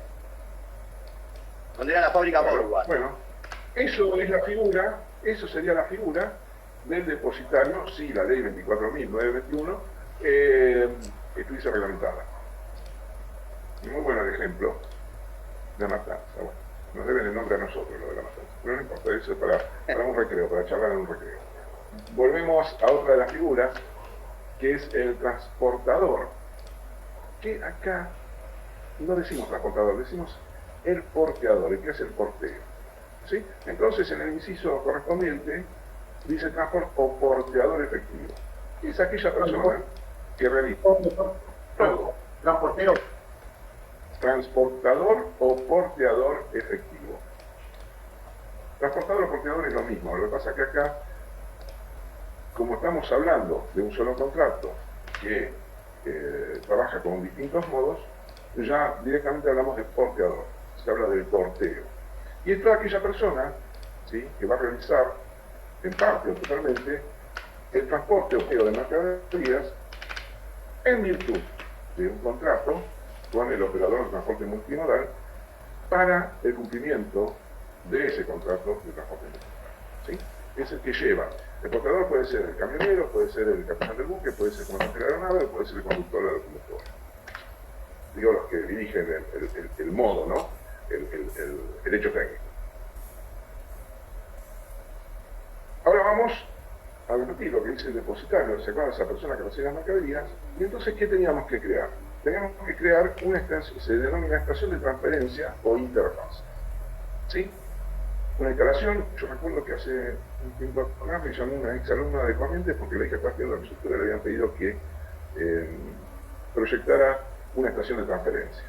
S7: Donde era la fábrica Borgward.
S1: Bueno, eso es la figura, eso sería la figura del depositario, si la ley 24.921 estuviese reglamentada. Muy bueno el ejemplo de La Matanza. Bueno, nos deben el nombre a nosotros, lo de La Matanza. Pero no importa, eso es para un recreo, para charlar en un recreo. Volvemos a otra de las figuras, que es el transportador. Que acá no decimos transportador, decimos el porteador. ¿Y qué es el porteo? ¿Sí? Entonces, en el inciso correspondiente, dice transportador o porteador efectivo. Es aquella persona que realiza todo.
S8: Transportero.
S1: Transportador o porteador efectivo. Transportador o porteador es lo mismo. Lo que pasa es que acá, como estamos hablando de un solo contrato que trabaja con distintos modos, ya directamente hablamos de porteador. Se habla del porteo. Y es toda aquella persona, ¿sí?, que va a realizar, en parte o totalmente, el transporte o porteo de mercaderías en virtud de un contrato con el operador de transporte multimodal para el cumplimiento de ese contrato de transporte multimodal. ¿Sí? Es el que lleva. El portador puede ser el camionero, puede ser el capitán del buque, puede ser el comandante de la aeronave, puede ser el conductor de la locomotora. Digo, los que dirigen el modo, ¿no? El hecho técnico. Ahora vamos a ver repartir lo que dice el depositario, se acuerda de esa persona que recibe las mercaderías, y entonces, ¿qué teníamos que crear? Teníamos que crear una estación, se denomina estación de transferencia o interfaz. ¿Sí? Una instalación, yo recuerdo que hace un tiempo atrás me llamó una ex alumna de Corrientes porque le dije que de la arquitectura le habían pedido que proyectara una estación de transferencia.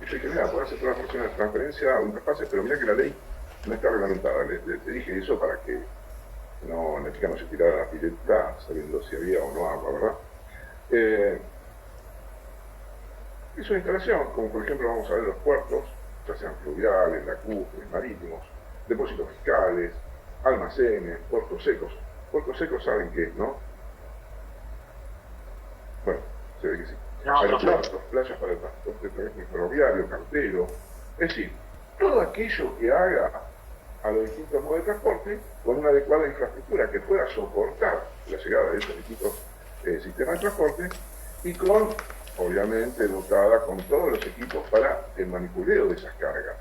S1: Y yo dije, mira, puedo hacer toda una estación de transferencia o interfaces, pero mira que la ley no está reglamentada. Le dije eso para que la chica no se tirara la pileta sabiendo si había o no agua, ¿verdad? Es una instalación, como por ejemplo vamos a ver los puertos, ya sean fluviales, lacustres, marítimos, depósitos fiscales, almacenes, puertos secos. Puertos secos saben qué es, ¿no? Bueno, se ve que sí. Aeropuertos, playas para el transporte terrestre ferroviario, cartero. Es decir, todo aquello que haga a los distintos modos de transporte con una adecuada infraestructura que pueda soportar la llegada de esos distintos sistemas de transporte y con, obviamente, dotada con todos los equipos para el manipuleo de esas cargas.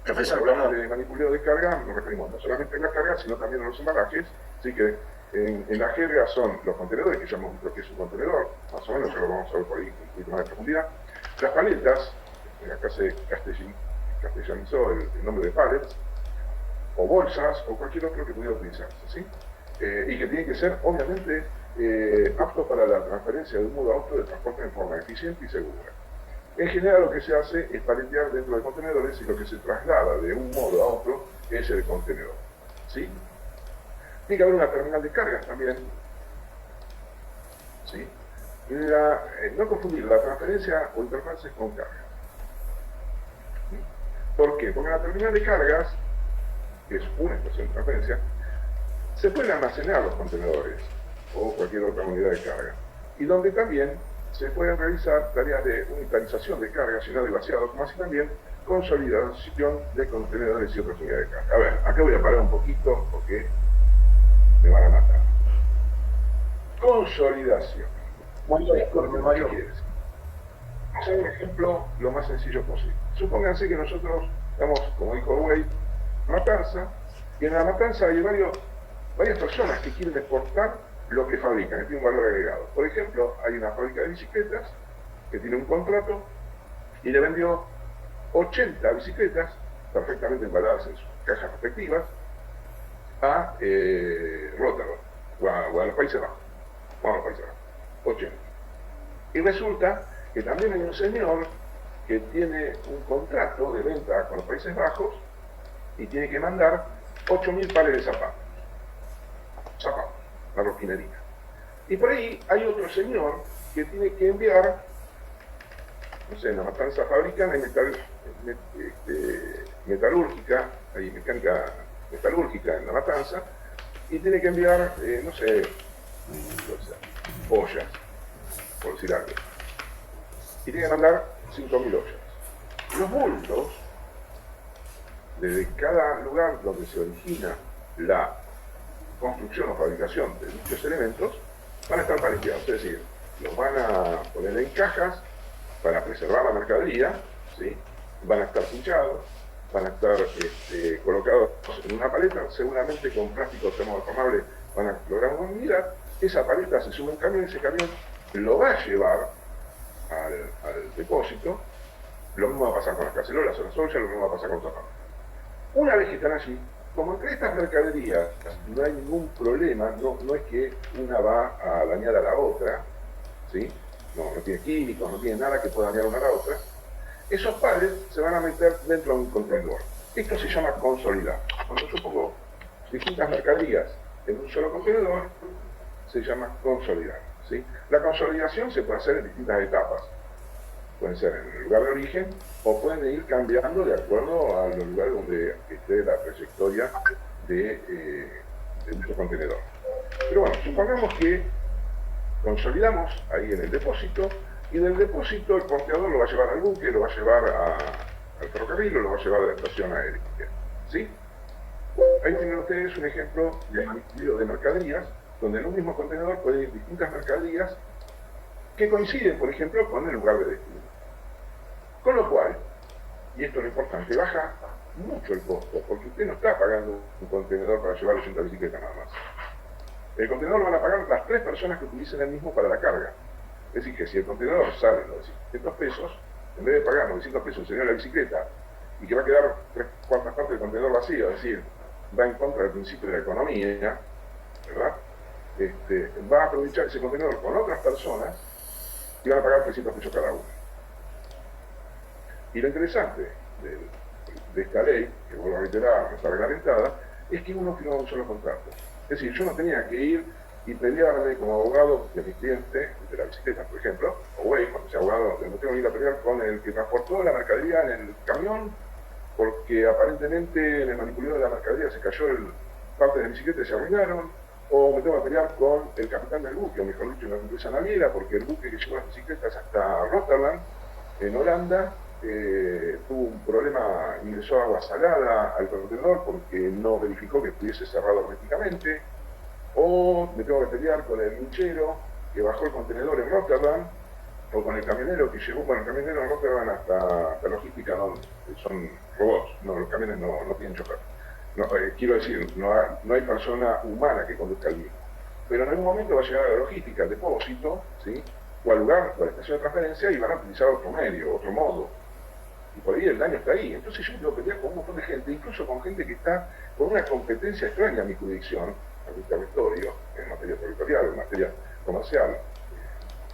S3: Profesor,
S1: cuando hablamos de manipuleo de carga, nos referimos no solamente a las cargas, sino también a los embalajes. Así que en la jerga son los contenedores, que ya hemos visto que es un contenedor, más o menos, ya lo vamos a ver por ahí un poquito más de profundidad. Las paletas, acá se castellanizó el nombre de pallets, o bolsas, o cualquier otro que pudiera utilizarse, ¿sí? Y que tiene que ser, obviamente, apto para la transferencia de un modo a otro de transporte en forma eficiente y segura. En general lo que se hace es paletear dentro de contenedores y lo que se traslada de un modo a otro es el contenedor, ¿sí? Tiene que haber una terminal de cargas también, ¿sí? No confundir la transferencia o interfaces con carga. ¿Por qué? Porque en la terminal de cargas, que es una estación de transferencia, se pueden almacenar los contenedores o cualquier otra unidad de carga, y donde también se pueden realizar tareas de unitarización de carga, llenado y vaciado, como así también consolidación de contenedores y otras unidades de carga. A ver, acá voy a parar un poquito porque me van a matar. Consolidación. ¿Qué quiere decir? Vamos a hacer un ejemplo lo más sencillo posible. Supónganse que nosotros estamos, como dijo Wade, Matanza, y en la Matanza hay varias personas que quieren exportar lo que fabrican, que tiene un valor agregado. Por ejemplo, hay una fábrica de bicicletas que tiene un contrato y le vendió 80 bicicletas perfectamente embaladas en sus cajas respectivas a Rotterdam o a los Países Bajos. Vamos a los Países Bajos. 80. Y resulta que también hay un señor que tiene un contrato de venta con los Países Bajos y tiene que mandar 8.000 pares de zapatos. Marroquinería. Y por ahí hay otro señor que tiene que enviar, no sé, en la Matanza fabrican hay metalúrgica, hay mecánica metalúrgica en la Matanza, y tiene que enviar, no sé, ollas, por decir algo. Y tiene que mandar 5.000 ollas. Los bultos, desde cada lugar donde se origina la construcción o fabricación de dichos elementos, van a estar paleteados, es decir, los van a poner en cajas para preservar la mercadería, ¿sí? Van a estar pinchados, van a estar colocados en una paleta, seguramente con plástico termodeformable van a lograr una unidad. Esa paleta se sube a un camión, ese camión lo va a llevar al depósito. Lo mismo va a pasar con las cacerolas o las ollas, lo mismo va a pasar con los zapatos. Una vez que están allí, como entre estas mercaderías no hay ningún problema, no es que una va a dañar a la otra, ¿sí? No tiene químicos, no tiene nada que pueda dañar una a la otra, esos pares se van a meter dentro de un contenedor. Esto se llama consolidar. Cuando yo pongo distintas mercaderías en un solo contenedor, se llama consolidar, ¿sí? La consolidación se puede hacer en distintas etapas. Pueden ser en el lugar de origen o pueden ir cambiando de acuerdo a los lugares donde esté la trayectoria de dicho contenedor. Pero bueno, supongamos que consolidamos ahí en el depósito y del depósito el porteador lo va a llevar al buque, lo va a llevar al ferrocarril o lo va a llevar a la estación aérea, ¿sí? Ahí tienen ustedes un ejemplo de manipuleo de mercaderías donde en un mismo contenedor pueden ir distintas mercaderías que coinciden, por ejemplo, con el lugar de destino. Con lo cual, y esto es lo importante, baja mucho el costo, porque usted no está pagando un contenedor para llevar 80 bicicletas nada más. El contenedor lo van a pagar las 3 personas que utilicen el mismo para la carga. Es decir, que si el contenedor sale 900 pesos, en vez de pagar 900 pesos el señor de la bicicleta, y que va a quedar 3/4 partes del contenedor vacío, es decir, va en contra del principio de la economía, ¿verdad? Va a aprovechar ese contenedor con otras personas y van a pagar 300 pesos cada uno. Y lo interesante de esta ley, que vuelvo a reiterar, no está reglamentada, es que uno firma un solo contrato. Es decir, yo no tenía que ir y pelearme como abogado de mi cliente, de la bicicleta, por ejemplo, o güey, cuando sea abogado, no tengo que ir a pelear con el que transportó la mercadería en el camión, porque aparentemente en el manipulado de la mercadería se cayó parte de la bicicleta y se arruinaron, o me tengo que pelear con el capitán del buque, o mejor dicho, una empresa naviera, porque el buque que llevó las bicicletas hasta Rotterdam, en Holanda, tuvo un problema, ingresó agua salada al contenedor porque no verificó que estuviese cerrado herméticamente, o me tengo que pelear con el hinchero que bajó el contenedor en Rotterdam, o con el camionero que llevó, bueno, el camionero en Rotterdam hasta logística son robots, no, los camiones no tienen chofer. No, quiero decir, no hay persona humana que conduzca el mismo. Pero en algún momento va a llegar a la logística, al depósito, ¿sí? O al lugar, o a la estación de transferencia, y van a utilizar otro medio, otro modo. Y por ahí el daño está ahí. Entonces yo tengo que pelear con un montón de gente, incluso con gente que está con una competencia extraña a mi jurisdicción, a mi territorio, en materia territorial, en materia comercial.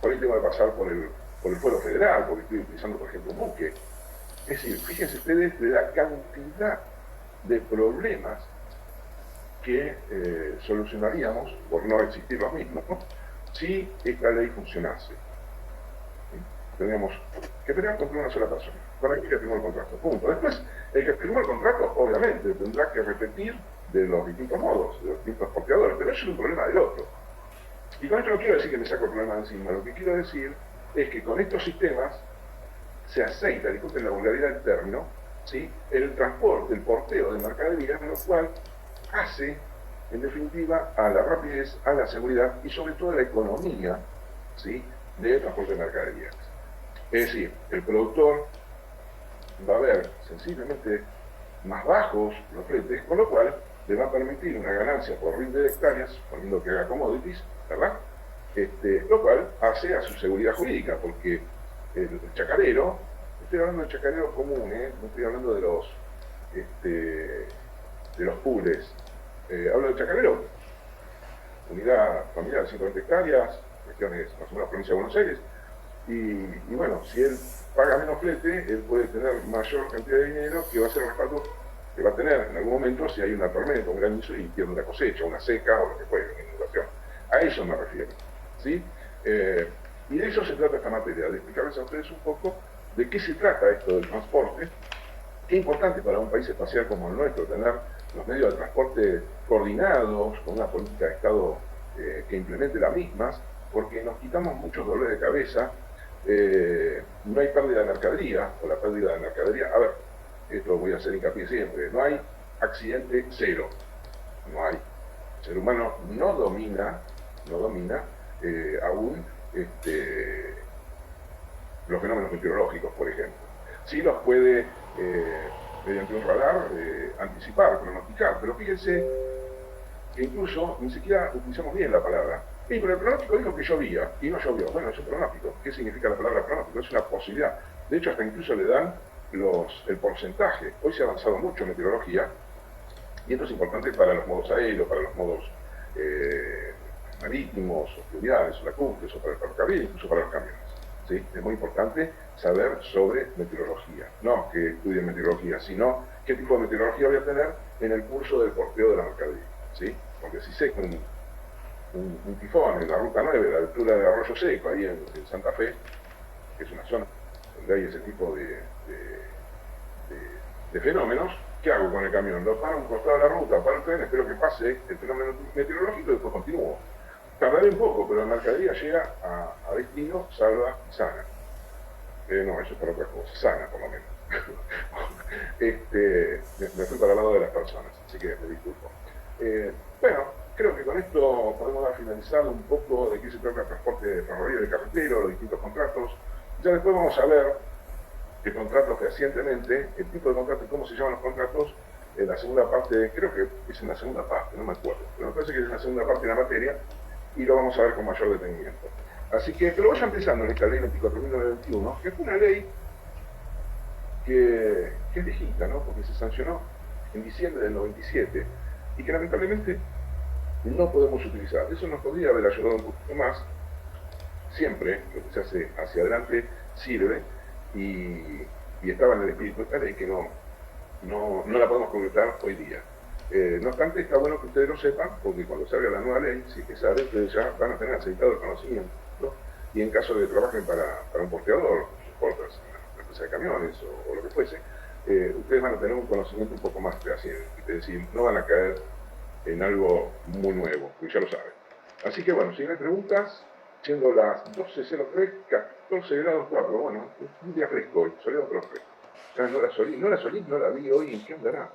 S1: Por ahí tengo que pasar por el fuero federal, porque estoy utilizando, por ejemplo, un buque. Es decir, fíjense ustedes de la cantidad de problemas que solucionaríamos, por no existir los mismos, ¿no? Si esta ley funcionase. ¿Sí? Tendríamos que pelear contra una sola persona, con aquel que firmó el contrato, punto. Después, el que firmó el contrato, obviamente, tendrá que repetir de los distintos modos, de los distintos porteadores, pero eso es un problema del otro. Y con esto no quiero decir que me saco el problema de encima, lo que quiero decir es que con estos sistemas se aceita, disculpen la vulgaridad del término, ¿sí? El transporte, el porteo de mercaderías, lo cual hace, en definitiva, a la rapidez, a la seguridad y sobre todo a la economía, ¿sí? De transporte de mercaderías. Es decir, el productor va a ver sensiblemente más bajos los fletes, con lo cual le va a permitir una ganancia por rinde de hectáreas, poniendo que haga commodities, ¿verdad? Lo cual hace a su seguridad jurídica, porque el chacarero, estoy hablando del chacarero común, no estoy hablando de los pools, hablo del chacarero, unidad familiar de 120 hectáreas, cuestiones más o menos provincia de Buenos Aires, y bueno, si él paga menos flete, él puede tener mayor cantidad de dinero que va a ser el respaldo que va a tener en algún momento si hay una tormenta, un granizo y pierde una cosecha, una seca o lo que fuera, una inundación. A eso me refiero, ¿sí? Y de eso se trata esta materia, de explicarles a ustedes un poco de qué se trata esto del transporte. Qué importante para un país espacial como el nuestro tener los medios de transporte coordinados, con una política de Estado que implemente las mismas, porque nos quitamos muchos dolores de cabeza. No hay pérdida de mercadería, o la pérdida de mercadería, a ver, esto voy a hacer hincapié siempre, no hay accidente cero, no hay. El ser humano no domina aún los fenómenos meteorológicos, por ejemplo. Sí los puede, mediante un radar, anticipar, pronosticar, pero fíjense que incluso ni siquiera utilizamos bien la palabra. Sí, pero el pronóstico dijo que llovía y no llovió. Bueno, es un pronóstico. ¿Qué significa la palabra pronóstico? Es una posibilidad. De hecho, hasta incluso le dan el porcentaje. Hoy se ha avanzado mucho en meteorología y esto es importante para los modos aéreos, para los modos marítimos, o fluviales, o lacustres, o para el ferrocarril, incluso para los camiones. ¿Sí? Es muy importante saber sobre meteorología. No que estudien meteorología, sino qué tipo de meteorología voy a tener en el curso del porteo de la mercadería. ¿Sí? Porque si sé que un tifón en la ruta 9, a la altura de Arroyo Seco, ahí en Santa Fe, que es una zona donde hay ese tipo de fenómenos, ¿qué hago con el camión? Lo paro a un costado de la ruta, paro el tren, espero que pase el fenómeno meteorológico y después continúo. Tardaré un poco, pero la mercadería llega a destino salva y sana. No, eso es para otra cosa, sana por lo menos. Me fui para el lado de las personas, así que me disculpo. Bueno, creo que con esto podemos dar finalizado un poco de qué se trata el transporte ferroviario y carretero, los distintos contratos. Ya después vamos a ver el contrato fehacientemente, el tipo de contrato y cómo se llaman los contratos, en la segunda parte, creo que es en la segunda parte, no me acuerdo, pero me parece que es en la segunda parte de la materia y lo vamos a ver con mayor detenimiento. Así que, pero vaya empezando en esta ley 24.921, que fue una ley que es viejita, ¿no? Porque se sancionó en diciembre del 97 y que lamentablemente no podemos utilizar. Eso nos podría haber ayudado un poquito más. Siempre lo que se hace hacia adelante sirve y estaba en el espíritu de esta ley que no la podemos concretar hoy día. No obstante, está bueno que ustedes lo sepan, porque cuando salga la nueva ley, si es que sale, ustedes ya van a tener aceitado el conocimiento, ¿no? Y en caso de que trabajen para un porteador, por una empresa de camiones o lo que fuese, ustedes van a tener un conocimiento un poco más fehaciente, es decir, no van a caer en algo muy nuevo, que ya lo saben. Así que bueno, si no hay preguntas, siendo las 12:03, 14 grados 4, bueno, un día fresco hoy, soleado pero fresco. Ya no la Solís, no la vi hoy, ¿en qué andará?